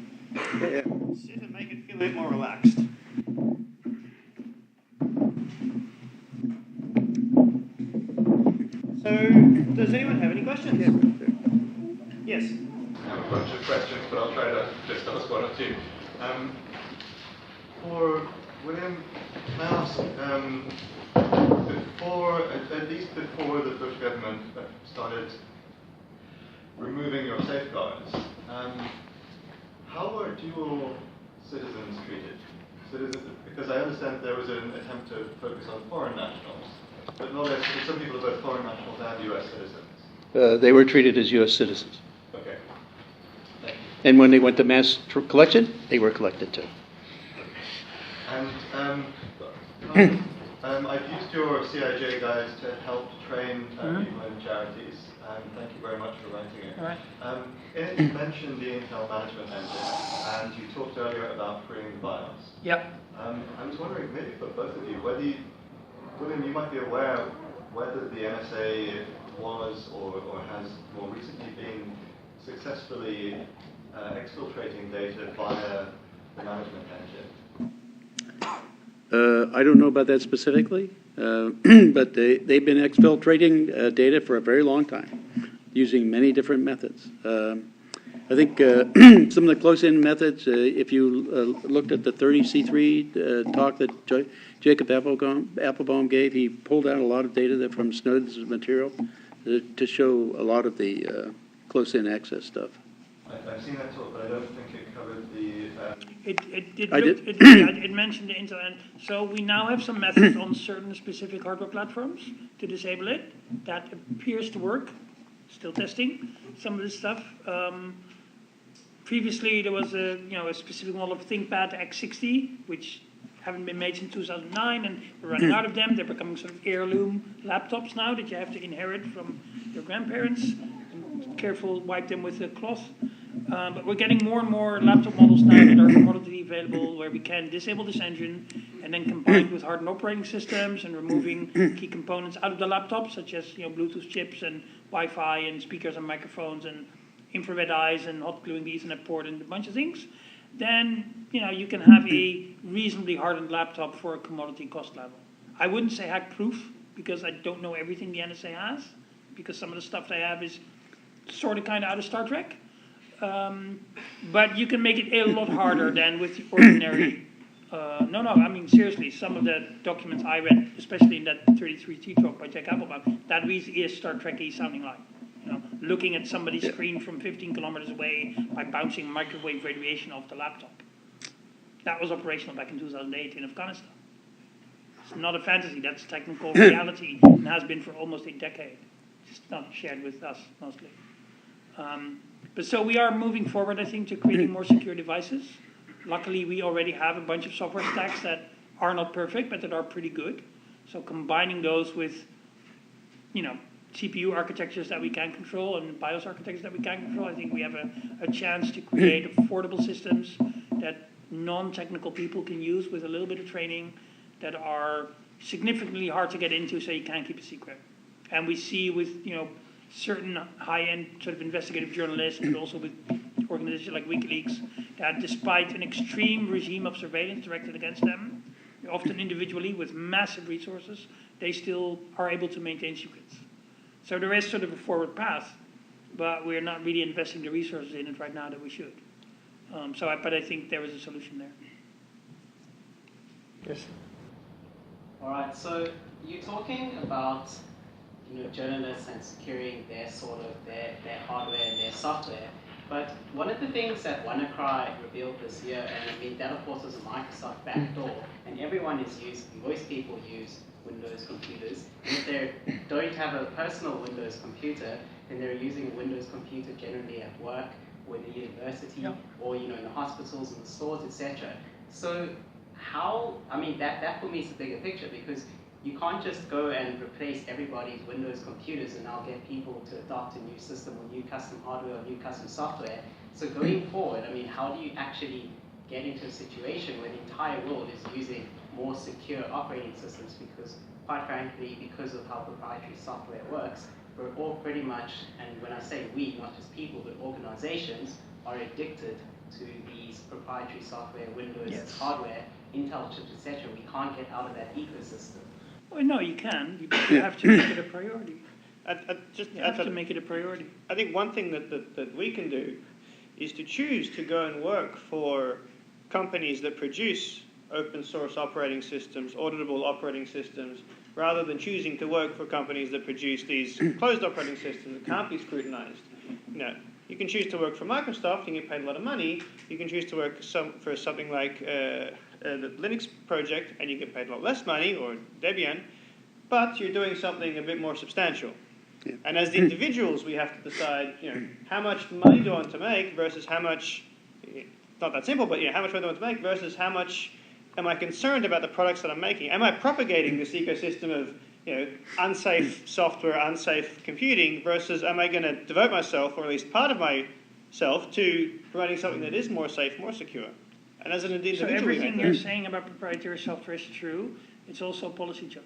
sit and make it feel a bit more relaxed. So, does anyone have any questions? Yes. I have a bunch of questions, but I'll try to just ask one or two. For William, can I ask, at least before the Bush government started removing your safeguards, how were dual citizens treated? Because I understand there was an attempt to focus on foreign nationals. But not as some people are both foreign nationals and U.S. citizens. They were treated as U.S. citizens. Okay. Thank you. And when they went to mass collection, they were collected too. And I've used your CIJ guides to help train people in charities. Thank you very much for writing it. All right. In it, you mentioned the Intel management engine, and you talked earlier about freeing the BIOS. Yep. I was wondering, maybe for both of you, William, you might be aware whether the NSA was or has more recently been successfully exfiltrating data via the management engine. I don't know about that specifically, but they've been exfiltrating data for a very long time, using many different methods. I think some of the close-in methods, if you looked at the 30C3 talk that Jacob Applebaum gave, he pulled out a lot of data from Snowden's material to show a lot of the close-in access stuff. I've seen that talk, but I don't think it covered the... It mentioned the Intel, and so we now have some methods on certain specific hardware platforms to disable it. That appears to work. Still testing some of this stuff. Previously, there was a specific model of ThinkPad X60, which haven't been made since 2009, and we're running out of them. They're becoming sort of heirloom laptops now that you have to inherit from your grandparents. And careful, wipe them with a cloth. But we're getting more and more laptop models now that are commodity available, where we can disable this engine and then combine it with hardened operating systems and removing key components out of the laptop, such as Bluetooth chips and Wi-Fi and speakers and microphones and infrared eyes and hot gluing the Ethernet port and a bunch of things. Then you can have a reasonably hardened laptop for a commodity cost level. I wouldn't say hack-proof because I don't know everything the NSA has, because some of the stuff they have is sort of kind of out of Star Trek. But you can make it a lot harder than with the ordinary. I mean seriously, some of the documents I read, especially in that 33T talk by Jack Applebaum, that really is Star Trek-y sounding like. Looking at somebody's screen from 15 kilometers away by bouncing microwave radiation off the laptop. That was operational back in 2008 in Afghanistan. It's not a fantasy, that's technical reality and has been for almost a decade. It's not shared with us, mostly. But so we are moving forward, I think, to creating more secure devices. Luckily, we already have a bunch of software stacks that are not perfect, but that are pretty good. So combining those with, CPU architectures that we can control and BIOS architectures that we can control, I think we have a chance to create affordable systems that non-technical people can use with a little bit of training that are significantly hard to get into, so you can't keep a secret. And we see with, certain high-end sort of investigative journalists, and also with organizations like WikiLeaks, that despite an extreme regime of surveillance directed against them, often individually with massive resources, they still are able to maintain secrets. So there is sort of a forward path, but we're not really investing the resources in it right now that we should. But I think there is a solution there. Yes. All right, so you're talking about journalists and securing their hardware and their software. But one of the things that WannaCry revealed this year, and I mean that of course was a Microsoft backdoor, and everyone is using, most people use Windows computers, and if they don't have a personal Windows computer, then they're using a Windows computer generally at work or in the university, or in the hospitals and the stores, etc. So that for me is the bigger picture, because you can't just go and replace everybody's Windows computers and now get people to adopt a new system or new custom hardware or new custom software. So going forward, how do you actually get into a situation where the entire world is using more secure operating systems? Because quite frankly, because of how proprietary software works, we're all pretty much, and when I say we, not just people, but organizations, are addicted to these proprietary software, Windows hardware, Intel chips, etc. We can't get out of that ecosystem. Well, no, you can. You have to make it a priority. You have to make it a priority. I think one thing that we can do is to choose to go and work for companies that produce open source operating systems, auditable operating systems, rather than choosing to work for companies that produce these closed operating systems that can't be scrutinized. You can choose to work for Microsoft and get paid a lot of money. You can choose to work for something like the Linux project and you get paid a lot less money, or Debian, but you're doing something a bit more substantial. Yeah. And as the individuals, we have to decide, how much money do I want to make versus how much, not that simple, but how much money do I want to make versus how much am I concerned about the products that I'm making? Am I propagating this ecosystem of unsafe software, unsafe computing, versus am I going to devote myself, or at least part of myself, to promoting something that is more safe, more secure? And as an individual, so everything you're saying about proprietary software is true. It's also a policy choice.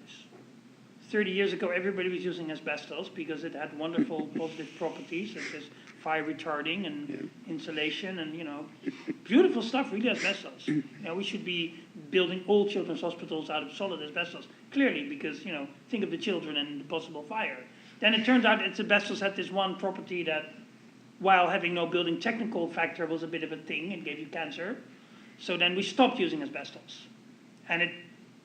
30 years ago, everybody was using asbestos because it had wonderful positive properties, such as fire retarding and insulation and, beautiful stuff, really, asbestos. We should be building all children's hospitals out of solid asbestos, clearly, because, think of the children and the possible fire. Then it turns out asbestos had this one property that, while having no building technical factor, was a bit of a thing and gave you cancer. So then we stopped using asbestos. And it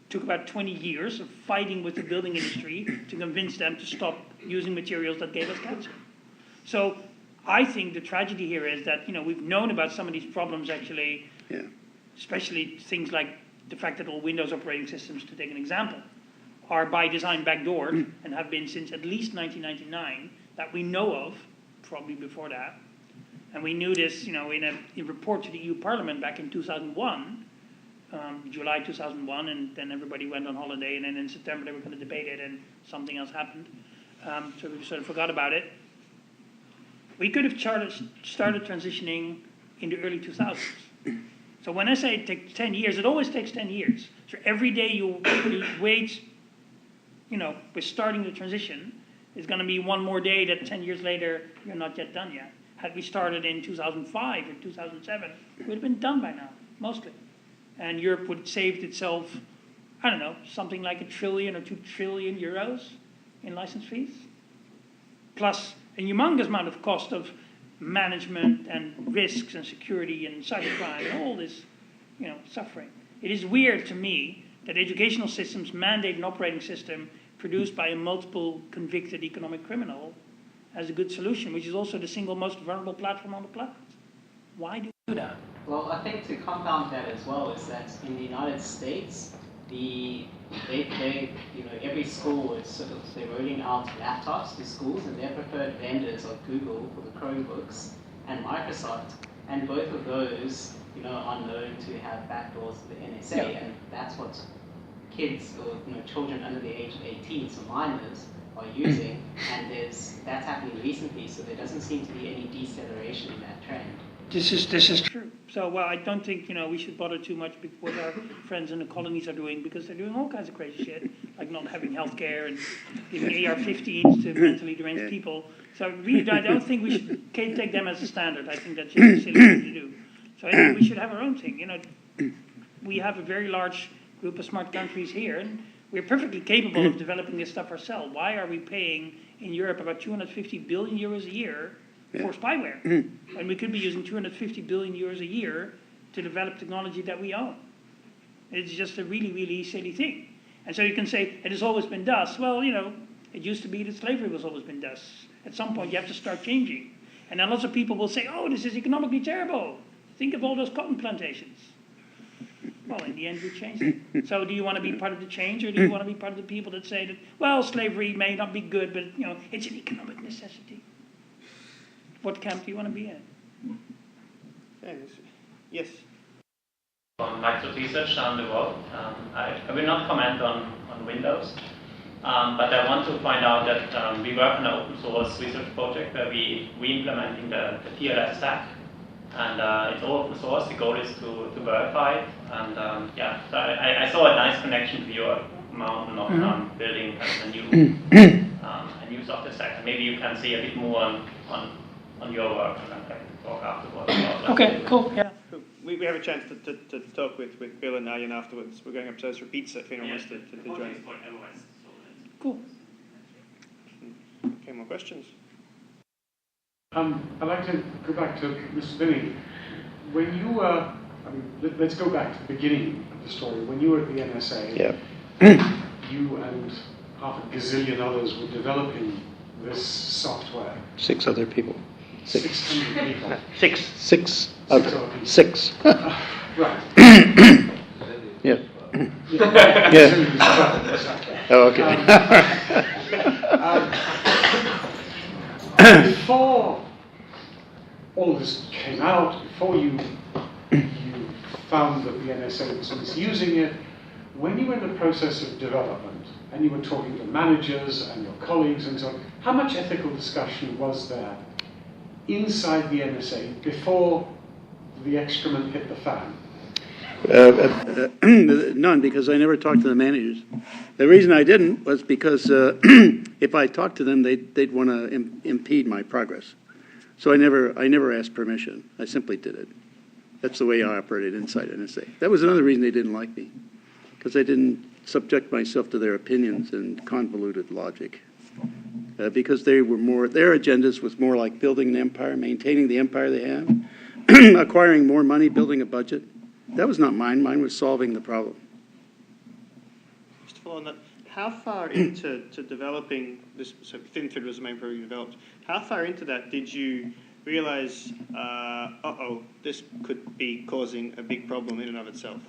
took about 20 years of fighting with the building industry to convince them to stop using materials that gave us cancer. So I think the tragedy here is that, we've known about some of these problems actually, especially things like the fact that all Windows operating systems, to take an example, are by design backdoored and have been since at least 1999 that we know of, probably before that. And we knew this, in a report to the EU Parliament back in 2001, July 2001, and then everybody went on holiday, and then in September they were going to debate it, and something else happened. So we sort of forgot about it. We could have started transitioning in the early 2000s. So when I say it takes 10 years, it always takes 10 years. So every day you wait, with starting the transition, is going to be one more day that 10 years later you're not yet done yet. Had we started in 2005 or 2007, it would have been done by now, mostly. And Europe would have saved itself, I don't know, something like €1 trillion or 2 trillion euros in license fees, plus a humongous amount of cost of management and risks and security and cybercrime and all this, suffering. It is weird to me that educational systems mandate an operating system produced by a multiple convicted economic criminal as a good solution, which is also the single most vulnerable platform on the planet. Why do we do that? Well, I think to compound that as well is that in the United States, every school is they're rolling out laptops to schools, and their preferred vendors are Google for the Chromebooks and Microsoft, and both of those, are known to have backdoors to the NSA, and that's what kids or children under the age of 18, so minors, are using, and that's happening recently, so there doesn't seem to be any deceleration in that trend. This is true. So, I don't think, we should bother too much with what our friends in the colonies are doing, because they're doing all kinds of crazy shit, like not having health care and giving AR-15s to mentally deranged people. So, really, I don't think we should take them as a standard. I think that's just a silly thing to do. So, I think we should have our own thing. We have a very large group of smart countries here, and we're perfectly capable of developing this stuff ourselves. Why are we paying in Europe about 250 billion euros a year for spyware? And we could be using 250 billion euros a year to develop technology that we own. It's just a really, really silly thing. And so you can say it has always been thus. Well, it used to be that slavery was always been thus. At some point, you have to start changing. And then lots of people will say, oh, this is economically terrible. Think of all those cotton plantations. Well, in the end, we changed it. So do you want to be part of the change, or do you want to be part of the people that say that, well, slavery may not be good, but, it's an economic necessity? What camp do you want to be in? Yes. On Microsoft research around the world. I will not comment on Windows, but I want to point out that we work on an open source research project where we implementing the TLS stack, and it's all open source. The goal is to verify it, and so I saw a nice connection to your mountain of building a new software stack. Maybe you can see a bit more on your work, and then I can talk afterwards about that. Okay, cool, yeah. We have a chance to talk with Bill and Arjen afterwards. We're going upstairs for pizza if anyone wants to join. Cool. Okay, more questions? I'd like to go back to Mr. Binney. When you were, let's go back to the beginning of the story. When you were at the NSA, you and half a gazillion others were developing this software. 6 other people. 600 people. Six. Other people. 6. Right. Yeah. Yeah. Oh, okay. Before all this came out, before you found that the NSA was misusing it, when you were in the process of development and you were talking to managers and your colleagues and so on, how much ethical discussion was there inside the NSA before the excrement hit the fan? None, because I never talked to the managers. The reason I didn't was because if I talked to them, they'd want to impede my progress. So I never asked permission. I simply did it. That's the way I operated inside NSA. That was another reason they didn't like me, because I didn't subject myself to their opinions and convoluted logic. Because their agendas was more like building an empire, maintaining the empire they have, acquiring more money, building a budget. That was not mine. Mine was solving the problem. Just to follow on that, how far into developing this, so ThinThread was the main program you developed, how far into that did you realize, this could be causing a big problem in and of itself?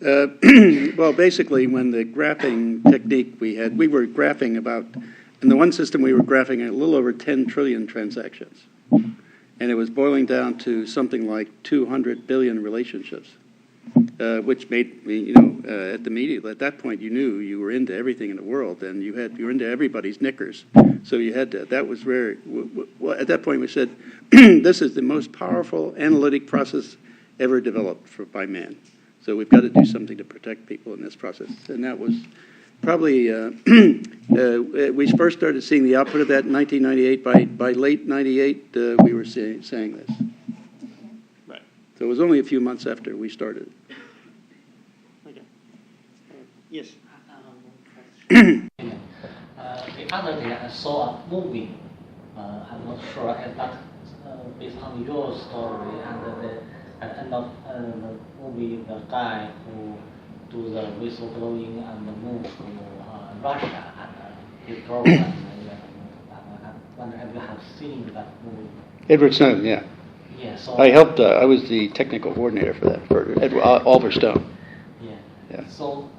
Well, basically, when the graphing technique we were graphing about, in the one system we were graphing a little over 10 trillion transactions. And it was boiling down to something like 200 billion relationships, which made me, at the media, at that point you knew you were into everything in the world, and you were into everybody's knickers. So you had to, that was very, at that point we said, this is the most powerful analytic process ever developed by man. So we've got to do something to protect people in this process. And that was probably, we first started seeing the output of that in 1998. By late 98, we were saying this. Right. So it was only a few months after we started. Okay. Yes. The other day I saw a movie. I'm not sure if that based on your story, and at the end of the movie, the guy who do the whistleblowing and move to Russia and his girlfriend. I wonder if you have seen that movie. Edward Snowden, yeah. Yeah. So I helped. I was the technical coordinator for that for Oliver Stone. Yeah. So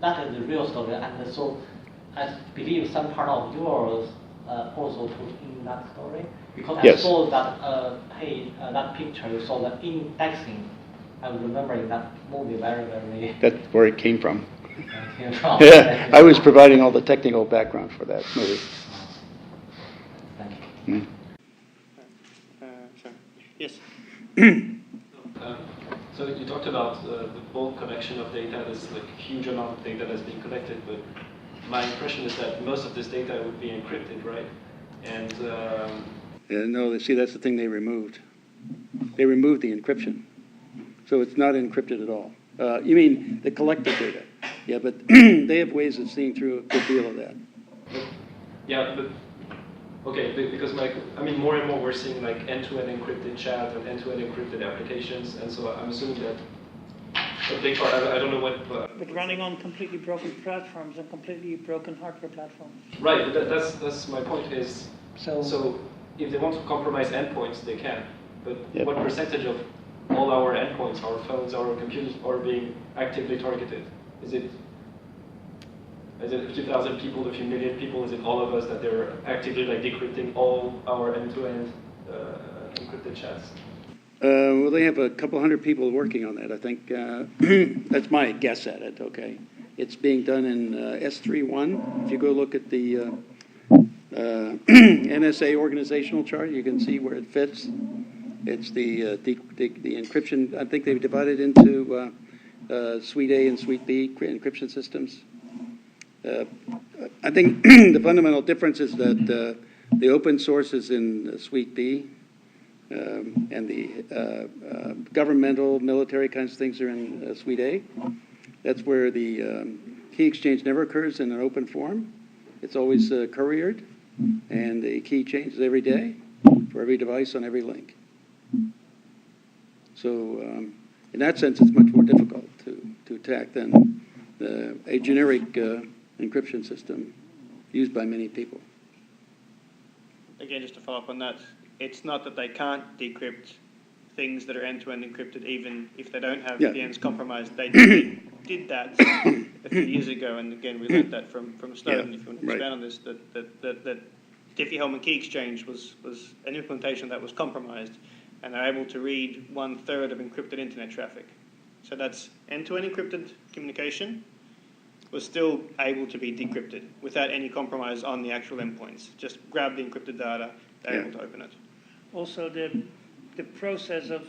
that is the real story, and so I believe some part of yours also put in that story, because Yes. I saw that page, that picture. You saw the indexing. I'm remembering that movie very, very. That's where it came from. From. Yeah, I was providing all the technical background for that movie. Thank you. Sorry. Yes. So you talked about the bulk collection of data. There's like a huge amount of data that's being collected, but my impression is that most of this data would be encrypted, right? And No, see, that's the thing they removed. They removed the encryption. So it's not encrypted at all. You mean the collected data? Yeah, but they have ways of seeing through a good deal of that. Because more and more we're seeing like end-to-end encrypted chat and end-to-end encrypted applications, and so I'm assuming that a big part. I don't know what. But running on completely broken platforms and completely broken hardware platforms. Right, that's my point. Is so if they want to compromise endpoints, they can. But what percentage of all our endpoints, our phones, our computers are being actively targeted? Is it 50,000 people, a few million people? Is it all of us that they're actively like decrypting all our end-to-end encrypted chats? Well, they have a couple hundred people working on that, I think. That's my guess at it, okay? It's being done in S3.1. If you go look at the NSA organizational chart, you can see where it fits. It's the encryption. I think they've divided into Suite A and Suite B encryption systems. I think the fundamental difference is that the open source is in Suite B, and the governmental, military kinds of things are in Suite A. That's where the key exchange never occurs in an open form. It's always couriered, and the key changes every day for every device on every link. So in that sense, it's much more difficult to attack than a generic encryption system used by many people. Again, just to follow up on that, it's not that they can't decrypt things that are end-to-end encrypted, even if they don't have VPNs compromised. They did that a few years ago, and again, we learned that from Snowden. If you want to expand on this, that Diffie-Hellman key exchange was an implementation that was compromised, and they're able to read 1/3 of encrypted internet traffic. So that's end-to-end encrypted communication was still able to be decrypted without any compromise on the actual endpoints. Just grab the encrypted data, they're able to open it. Also, the process of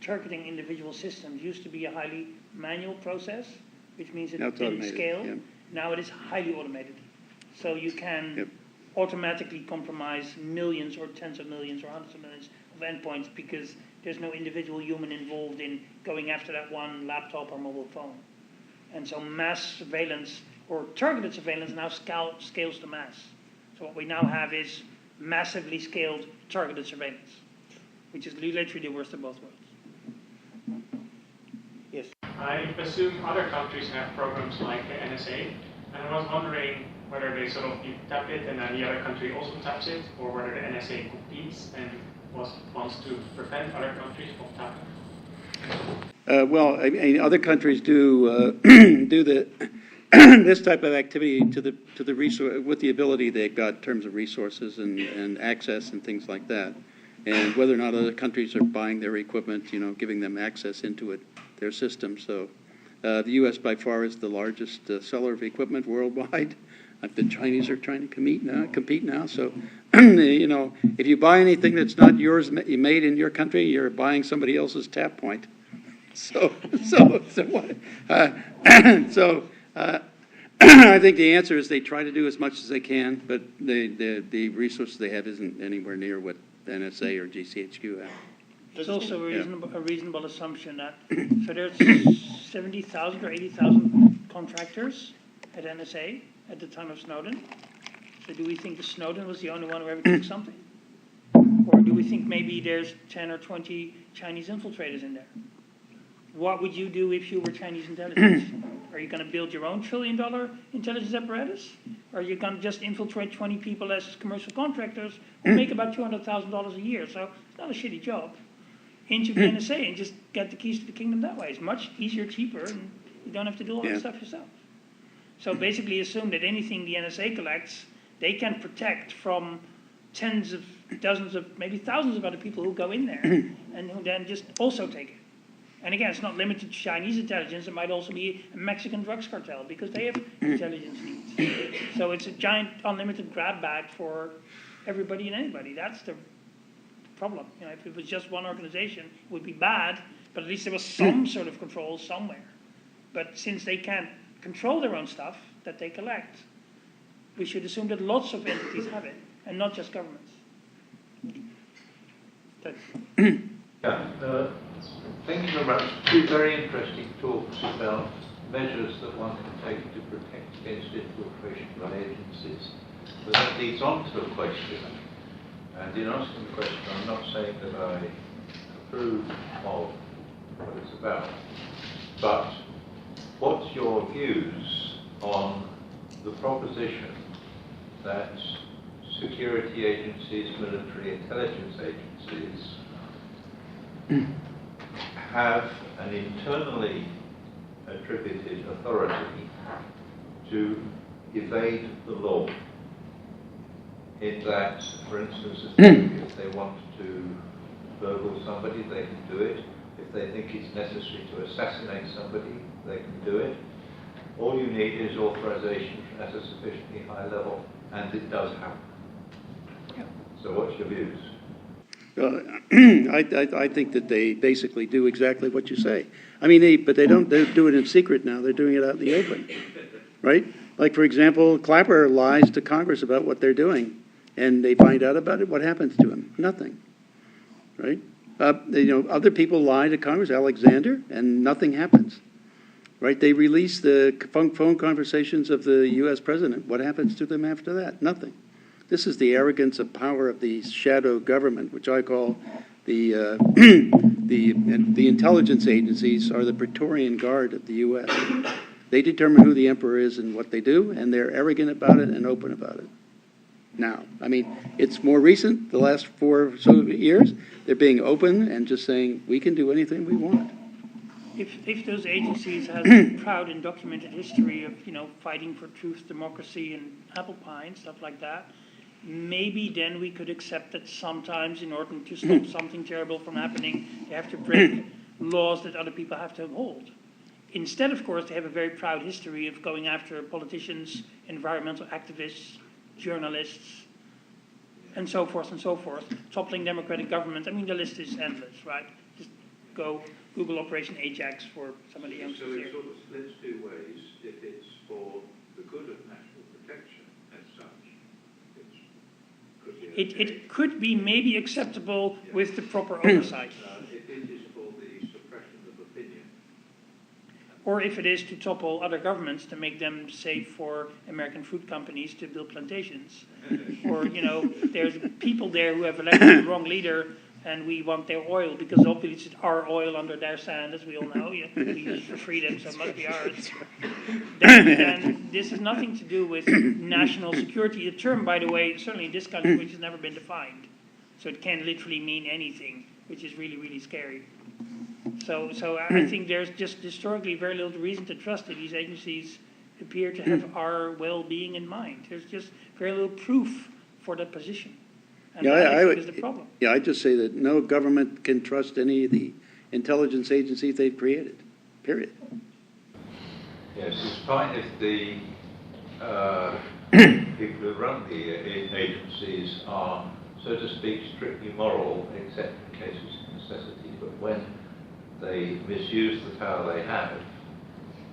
targeting individual systems used to be a highly manual process, which means it didn't scale. Yeah. Now it is highly automated. So you can automatically compromise millions or tens of millions or hundreds of millions of endpoints because there's no individual human involved in going after that one laptop or mobile phone. And so mass surveillance or targeted surveillance now scales to mass. So what we now have is massively scaled targeted surveillance, which is literally the worst of both worlds. Yes. I assume other countries have programs like the NSA, and I was wondering whether they sort of you tap it and then the other country also taps it, or whether the NSA competes and wants to prevent other countries from tapping. Well, I mean, other countries do do this type of activity to the resource with the ability they've got in terms of resources and access and things like that, and whether or not other countries are buying their equipment, giving them access into their system. So, the U.S. by far is the largest seller of equipment worldwide. The Chinese are trying to compete now. So, if you buy anything that's not yours, made in your country, you're buying somebody else's tap point. So I think the answer is they try to do as much as they can, but the resources they have isn't anywhere near what the NSA or GCHQ have. It's also a reasonable assumption that so there's 70,000 or 80,000 contractors at NSA at the time of Snowden. So do we think that Snowden was the only one who ever took something? Or do we think maybe there's 10 or 20 Chinese infiltrators in there? What would you do if you were Chinese intelligence? Are you going to build your own $1 trillion intelligence apparatus? Or are you going to just infiltrate 20 people as commercial contractors who make about $200,000 a year? So it's not a shitty job. Into the NSA and just get the keys to the kingdom that way. It's much easier, cheaper, and you don't have to do all that stuff yourself. So basically assume that anything the NSA collects, they can protect from tens of, dozens of, maybe thousands of other people who go in there and who then just also take it. And again, it's not limited to Chinese intelligence. It might also be a Mexican drugs cartel because they have intelligence needs. So it's a giant unlimited grab bag for everybody and anybody. That's the problem. If it was just one organization, it would be bad, but at least there was some sort of control somewhere. But since they can't control their own stuff that they collect, we should assume that lots of entities have it, and not just governments. Thank you very much. Two very interesting talks about measures that one can take to protect against infiltration by agencies. But that leads on to a question. And in asking the question, I'm not saying that I approve of what it's about. But what's your views on the proposition that security agencies, military intelligence agencies, have an internally attributed authority to evade the law? In that, for instance, if they want to burgle somebody, they can do it. If they think it's necessary to assassinate somebody, they can do it. All you need is authorization at a sufficiently high level, and it does happen. Yeah. So what's your views? I think that they basically do exactly what you say. I mean, but they do it in secret now. They're doing it out in the open, right? Like, for example, Clapper lies to Congress about what they're doing, and they find out about it. What happens to him? Nothing, right? Other people lie to Congress, Alexander, and nothing happens, right? They release the phone conversations of the U.S. president. What happens to them after that? Nothing. This is the arrogance of power of the shadow government, which I call the intelligence agencies are the Praetorian Guard of the U.S. They determine who the emperor is and what they do, and they're arrogant about it and open about it. Now, I mean, it's more recent, the last 4 or so years, they're being open and just saying, we can do anything we want. If those agencies have a proud and documented history of, fighting for truth, democracy, and apple pie and stuff like that, maybe then we could accept that sometimes in order to stop something terrible from happening, they have to break laws that other people have to uphold. Instead, of course, they have a very proud history of going after politicians, environmental activists, journalists, and so forth, toppling democratic government. I mean, the list is endless, right? Just go Google Operation Ajax for some of the youngsters here. So it sort of splits 2 ways. If it's for the good of national protection as such, it could be maybe acceptable with the proper oversight. If it is for the suppression of opinion. Or if it is to topple other governments to make them safe for American fruit companies to build plantations. Or, there's people there who have elected the wrong leader and we want their oil because obviously it's our oil under their sand, as we all know. We use it for freedom, so it must be ours. Then this has nothing to do with national security. The term, by the way, certainly in this country, which has never been defined. So it can literally mean anything, which is really, really scary. So I think there's just historically very little reason to trust that these agencies appear to have our well-being in mind. There's just very little proof for that position. And that is the problem. Yeah, I just say that no government can trust any of the intelligence agencies they've created, period. Yes, it's fine if the people who run the agencies are, so to speak, strictly moral, except in cases of necessity, but when they misuse the power they have,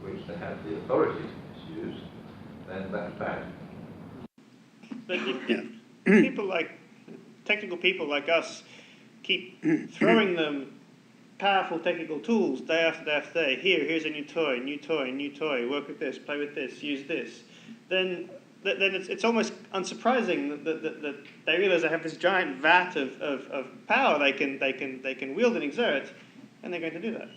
which they have the authority to misuse, then that's bad. But if technical people like us keep throwing them powerful technical tools day after day after day, here's a new toy, work with this, play with this, use this, then it's almost unsurprising that they realize they have this giant vat of power they can wield and exert, and they're going to do that.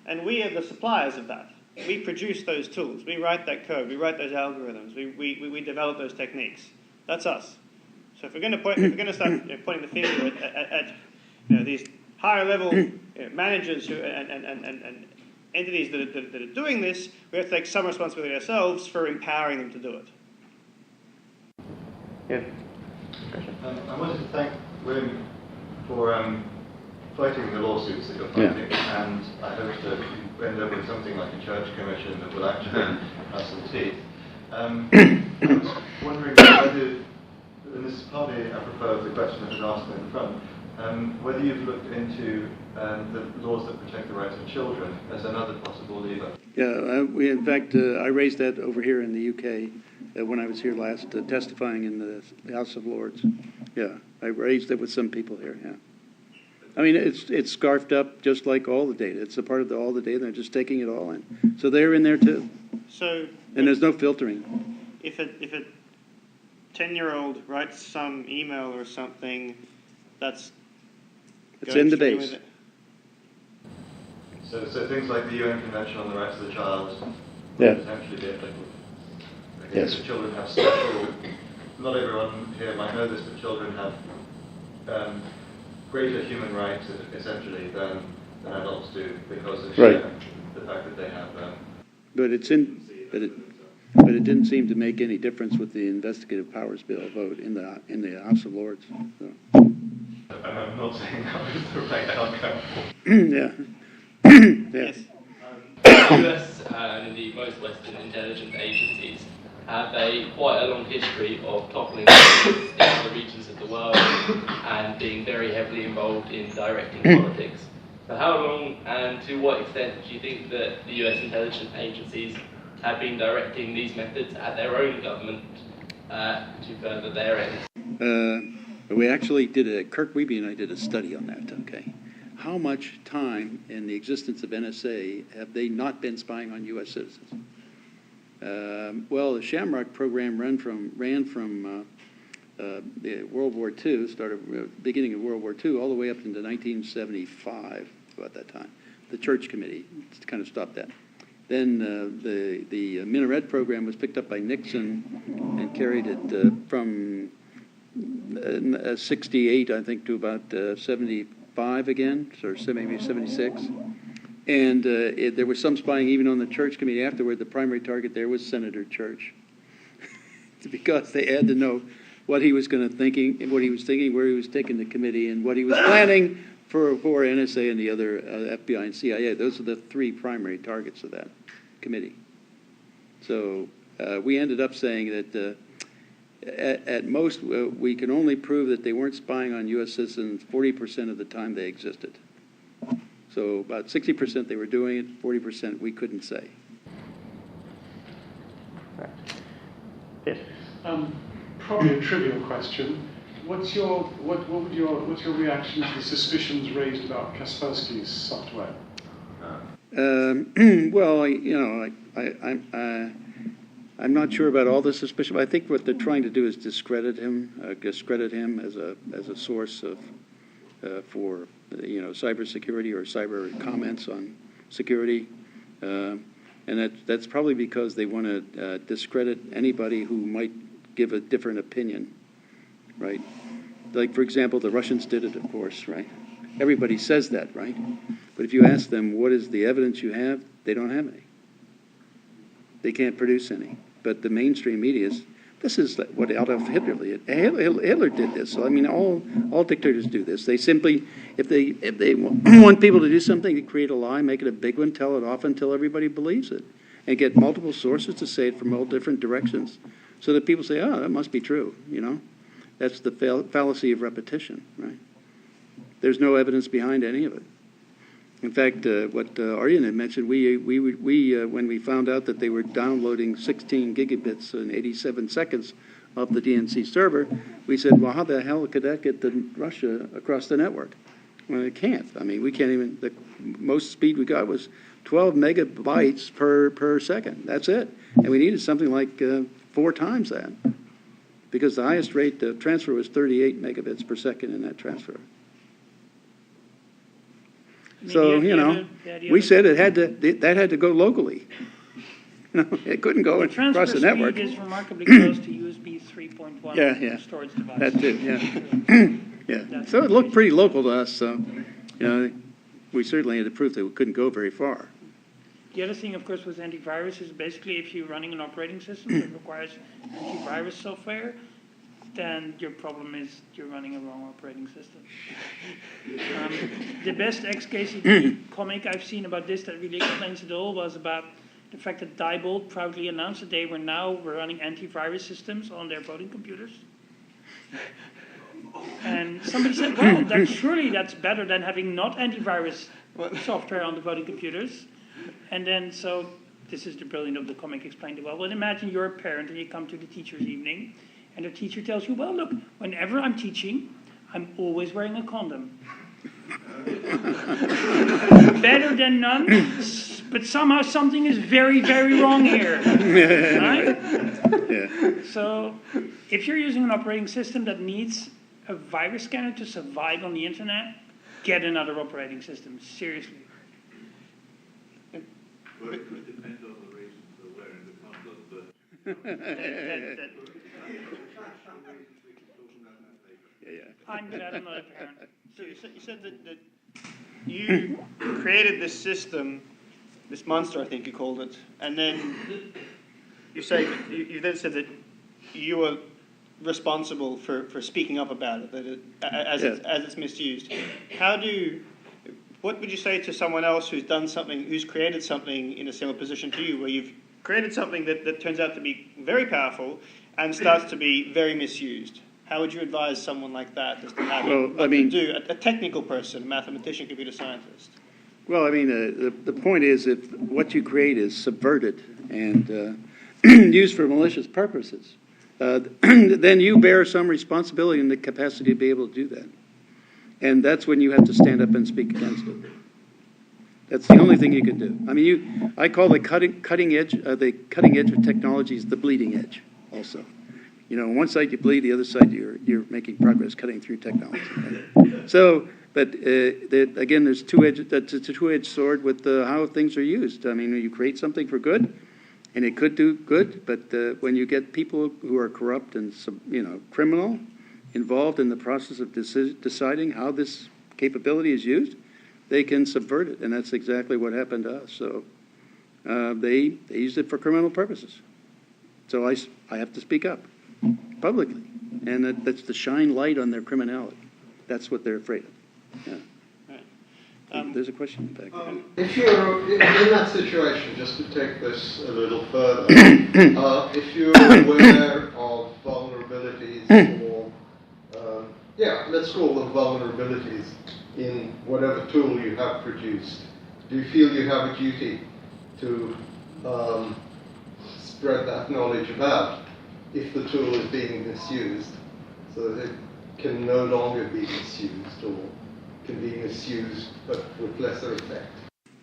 And we are the suppliers of that. We produce those tools. We write that code. We write those algorithms. We develop those techniques. That's us. So if we're going to start pointing the finger at these higher level managers and entities that are doing this, we have to take some responsibility ourselves for empowering them to do it. Yeah. I wanted to thank William for fighting the lawsuits that you're fighting, and I hope that you end up with something like a church commission that will actually have some teeth. I was wondering whether, and this is partly apropos of the question that was asked in the front, whether you've looked into the laws that protect the rights of children as another possible lever. Yeah, in fact, I raised that over here in the UK when I was here last testifying in the House of Lords. Yeah, I raised it with some people here, yeah. I mean, it's scarfed up just like all the data. It's a part of all the data. They're just taking it all in. So they're in there too. And there's no filtering. If a 10-year-old writes some email or something, it's in the base. So things like the UN Convention on the Rights of the Child Yeah. could potentially be applicable. Yes. If children have special, not everyone here might know this, but children have greater human rights, essentially, than adults do, because of Right. the fact that they have... But it didn't seem to make any difference with the investigative powers bill vote in the House of Lords. So. I'm not saying that was the right outcome. Yeah. Yes. The US and indeed most Western intelligence agencies have quite a long history of toppling in other regions of the world and being very heavily involved in directing politics. So how long and to what extent do you think that the US intelligence agencies have been directing these methods at their own government to further their ends? We actually Kirk Wiebe and I did a study on that, okay? How much time in the existence of NSA have they not been spying on U.S. citizens? Well, the Shamrock program ran from the World War II, started beginning of World War II, all the way up into 1975, about that time. The Church Committee kind of stopped that. Then the Minaret program was picked up by Nixon and carried it from 68, I think, to about 75 again, or maybe 76. And there was some spying even on the Church Committee afterward. The primary target there was Senator Church, because they had to know what he was thinking, where he was taking the committee, and what he was planning for NSA and the other FBI and CIA. Those are the three primary targets of that committee. So we ended up saying that at most we can only prove that they weren't spying on U.S. citizens 40% of the time they existed. So about 60% they were doing it, 40% we couldn't say. Yes. Probably a trivial question. What's your reaction to the suspicions raised about Kaspersky's software? Well, I'm not sure about all the suspicion, but I think what they're trying to do is discredit him as a source of for cybersecurity or cyber comments on security, and that's probably because they want to discredit anybody who might give a different opinion, right? Like, for example, the Russians did it, of course, right? Everybody says that, right? But if you ask them, what is the evidence you have, they don't have any. They can't produce any. But the mainstream media this is what Adolf Hitler did. Hitler did this. So, I mean, all dictators do this. They simply, if they want people to do something, they create a lie, make it a big one, tell it off until everybody believes it, and get multiple sources to say it from all different directions, so that people say, oh, that must be true, That's the fallacy of repetition, right? There's no evidence behind any of it. In fact, what Arjen had mentioned, we when we found out that they were downloading 16 gigabits in 87 seconds off the DNC server, we said, well, how the hell could that get to Russia across the network? Well, it can't. I mean, we can't even, the most speed we got was 12 megabytes per second. That's it. And we needed something like 4 times that, because the highest rate of transfer was 38 megabits per second in that transfer. So, we said that had to go locally. It couldn't go across the network. The transfer speed is remarkably close to USB 3.1 storage device. That's it, yeah. So it looked pretty local to us, so, we certainly had to prove that we couldn't go very far. The other thing, of course, with antivirus is basically if you're running an operating system that requires antivirus software, then your problem is you're running a wrong operating system. The best XKCD comic I've seen about this that really explains it all was about the fact that Diebold proudly announced that they were running antivirus systems on their voting computers. And somebody said, well, surely that's better than having not antivirus software on the voting computers. And then, so this is the brilliance of the comic explained it well. Well, imagine you're a parent and you come to the teacher's evening, and the teacher tells you, well, look, whenever I'm teaching, I'm always wearing a condom. Better than none, but somehow something is very, very wrong here. Right? Yeah. So if you're using an operating system that needs a virus scanner to survive on the internet, get another operating system, seriously. Well, it could depend on the reasons they're wearing the conflict, but... I'm glad I'm not a parent. So you said that you created this system, this monster, I think you called it, and then you then said that you were responsible for speaking up about it, that as it's misused. What would you say to someone else who's done something, who's created something in a similar position to you, where you've created something that turns out to be very powerful and starts to be very misused? How would you advise someone like that as to how to do, a technical person, a mathematician, computer scientist? Well, I mean, the point is, if what you create is subverted and used for malicious purposes, then you bear some responsibility and the capacity to be able to do that. And that's when you have to stand up and speak against it. That's the only thing you can do. I mean, I call the cutting edge of technologies the bleeding edge also. You know, on one side you bleed, the other side you're making progress, cutting through technology. Right? So, but again, there's it's a two-edged sword with how things are used. I mean, you create something for good, and it could do good, but when you get people who are corrupt and criminal involved in the process of deciding how this capability is used, they can subvert it, and that's exactly what happened to us. So they used it for criminal purposes. So I have to speak up publicly, and that's to shine light on their criminality. That's what they're afraid of. Yeah. There's a question back there. If you're in that situation, just to take this a little further, if you're aware of vulnerabilities or, let's call them vulnerabilities in whatever tool you have produced, do you feel you have a duty to spread that knowledge about if the tool is being misused, so that it can no longer be misused or can be misused but with lesser effect?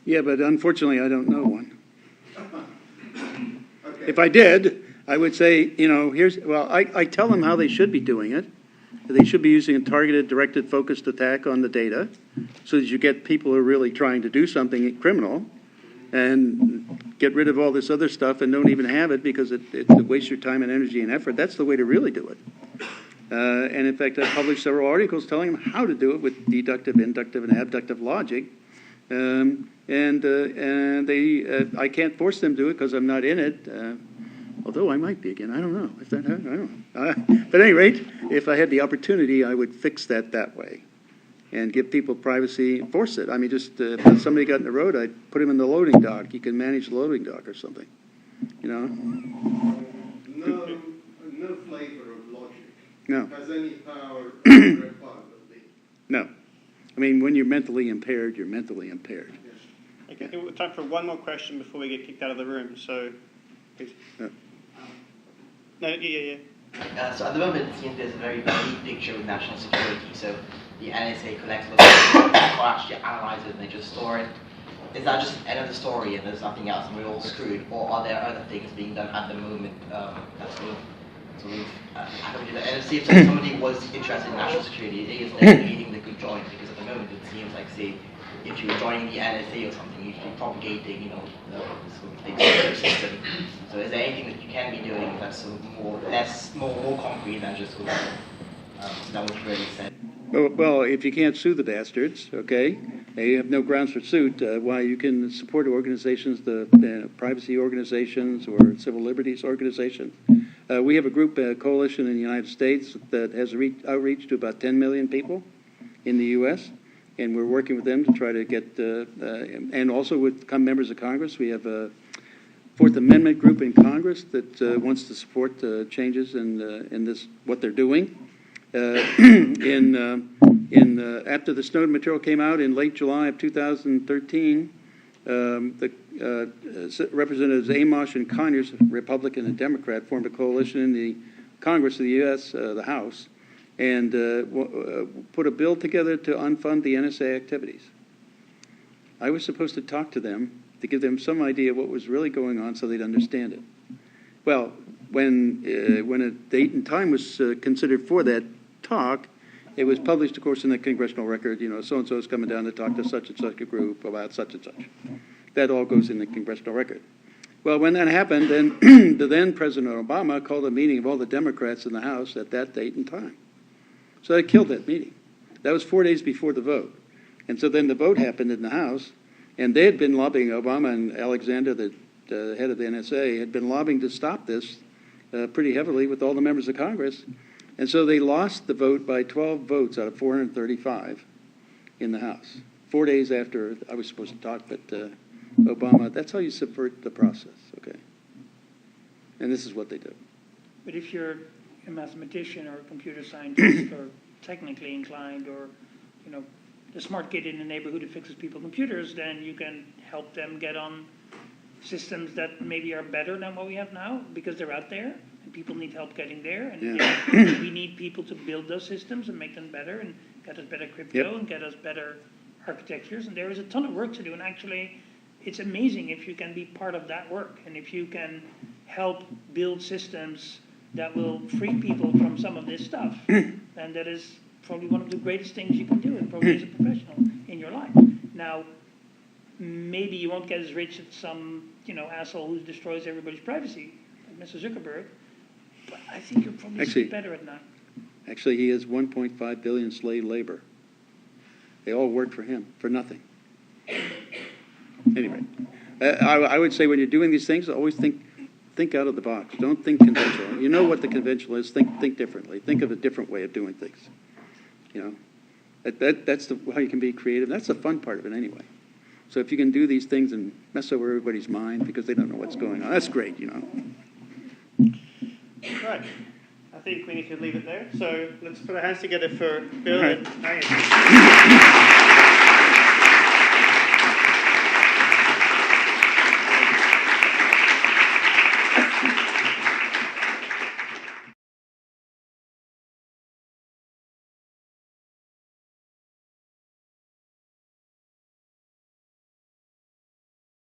Yeah, but unfortunately I don't know one. Okay. If I did, I would say, I tell them how they should be doing it. They should be using a targeted, directed, focused attack on the data so that you get people who are really trying to do something criminal and get rid of all this other stuff and don't even have it because it wastes your time and energy and effort. That's the way to really do it. And in fact, I published several articles telling them how to do it with deductive, inductive, and abductive logic. I can't force them to do it because I'm not in it. Although I might be again. I don't know. I don't know. But at any rate, if I had the opportunity, I would fix that way and give people privacy and force it. I mean, just if somebody got in the road, I'd put him in the loading dock. You can manage the loading dock or something. No flavor of logic. No. Has any power over No. I mean, when you're mentally impaired, you're mentally impaired. Yes. Okay, I think we have time for one more question before we get kicked out of the room. So, please. Yeah. So at the moment, it seems there's a very vague picture with national security. So the NSA collects a lot of data, or actually analyze it and they just store it. Is that just the end of the story and there's nothing else and we're all screwed? Or are there other things being done at the moment that how do we do that? And it seems like somebody was interested in national security, it is then leading the good join, because at the moment it seems like, say, if you were joining the NSA or something, you'd be propagating, the sort of data system. So is there anything that you can be doing that's sort of more concrete than just sort of that was really said? Well, if you can't sue the bastards, okay, you have no grounds for suit, why you can support organizations, the privacy organizations or civil liberties organizations. We have a group, a coalition in the United States that has outreach to about 10 million people in the U.S., and we're working with them to try to get, and also with members of Congress. We have a Fourth Amendment group in Congress that wants to support changes in this, what they're doing. After the Snowden material came out in late July of 2013, the Representatives Amos and Conyers, Republican and Democrat, formed a coalition in the Congress of the U.S., the House, and put a bill together to unfund the NSA activities. I was supposed to talk to them to give them some idea of what was really going on so they'd understand it. Well, when a date and time was considered for that talk, it was published, of course, in the Congressional Record, so-and-so is coming down to talk to such and such a group about such and such. That all goes in the congressional record. Well, when that happened, then the then President Obama called a meeting of all the Democrats in the House at that date and time. So they killed that meeting. That was 4 days before the vote. And so then the vote happened in the House, and they had been lobbying, Obama and Alexander, the head of the NSA, had been lobbying to stop this pretty heavily with all the members of Congress. And so they lost the vote by 12 votes out of 435 in the House. 4 days after I was supposed to talk, but Obama, that's how you subvert the process, okay? And this is what they do. But if you're a mathematician or a computer scientist or technically inclined or, the smart kid in the neighborhood who fixes people's computers, then you can help them get on systems that maybe are better than what we have now because they're out there and people need help getting there. And we need people to build those systems and make them better and get us better crypto and get us better architectures. And there is a ton of work to do. And actually, it's amazing if you can be part of that work and if you can help build systems that will free people from some of this stuff. And that is probably one of the greatest things you can do, and probably as a professional in your life. Now, maybe you won't get as rich as some, asshole who destroys everybody's privacy, like Mr. Zuckerberg, but I think you're probably better at that. Actually, he has 1.5 billion slave labor. They all work for him for nothing. Anyway, I would say when you're doing these things, always think out of the box. Don't think conventional. You know what the conventional is. Think differently. Think of a different way of doing things. That's how you can be creative. That's the fun part of it anyway. So if you can do these things and mess over everybody's mind because they don't know what's going on, that's great, Right. I think we need to leave it there. So let's put our hands together for Bill and Arjen.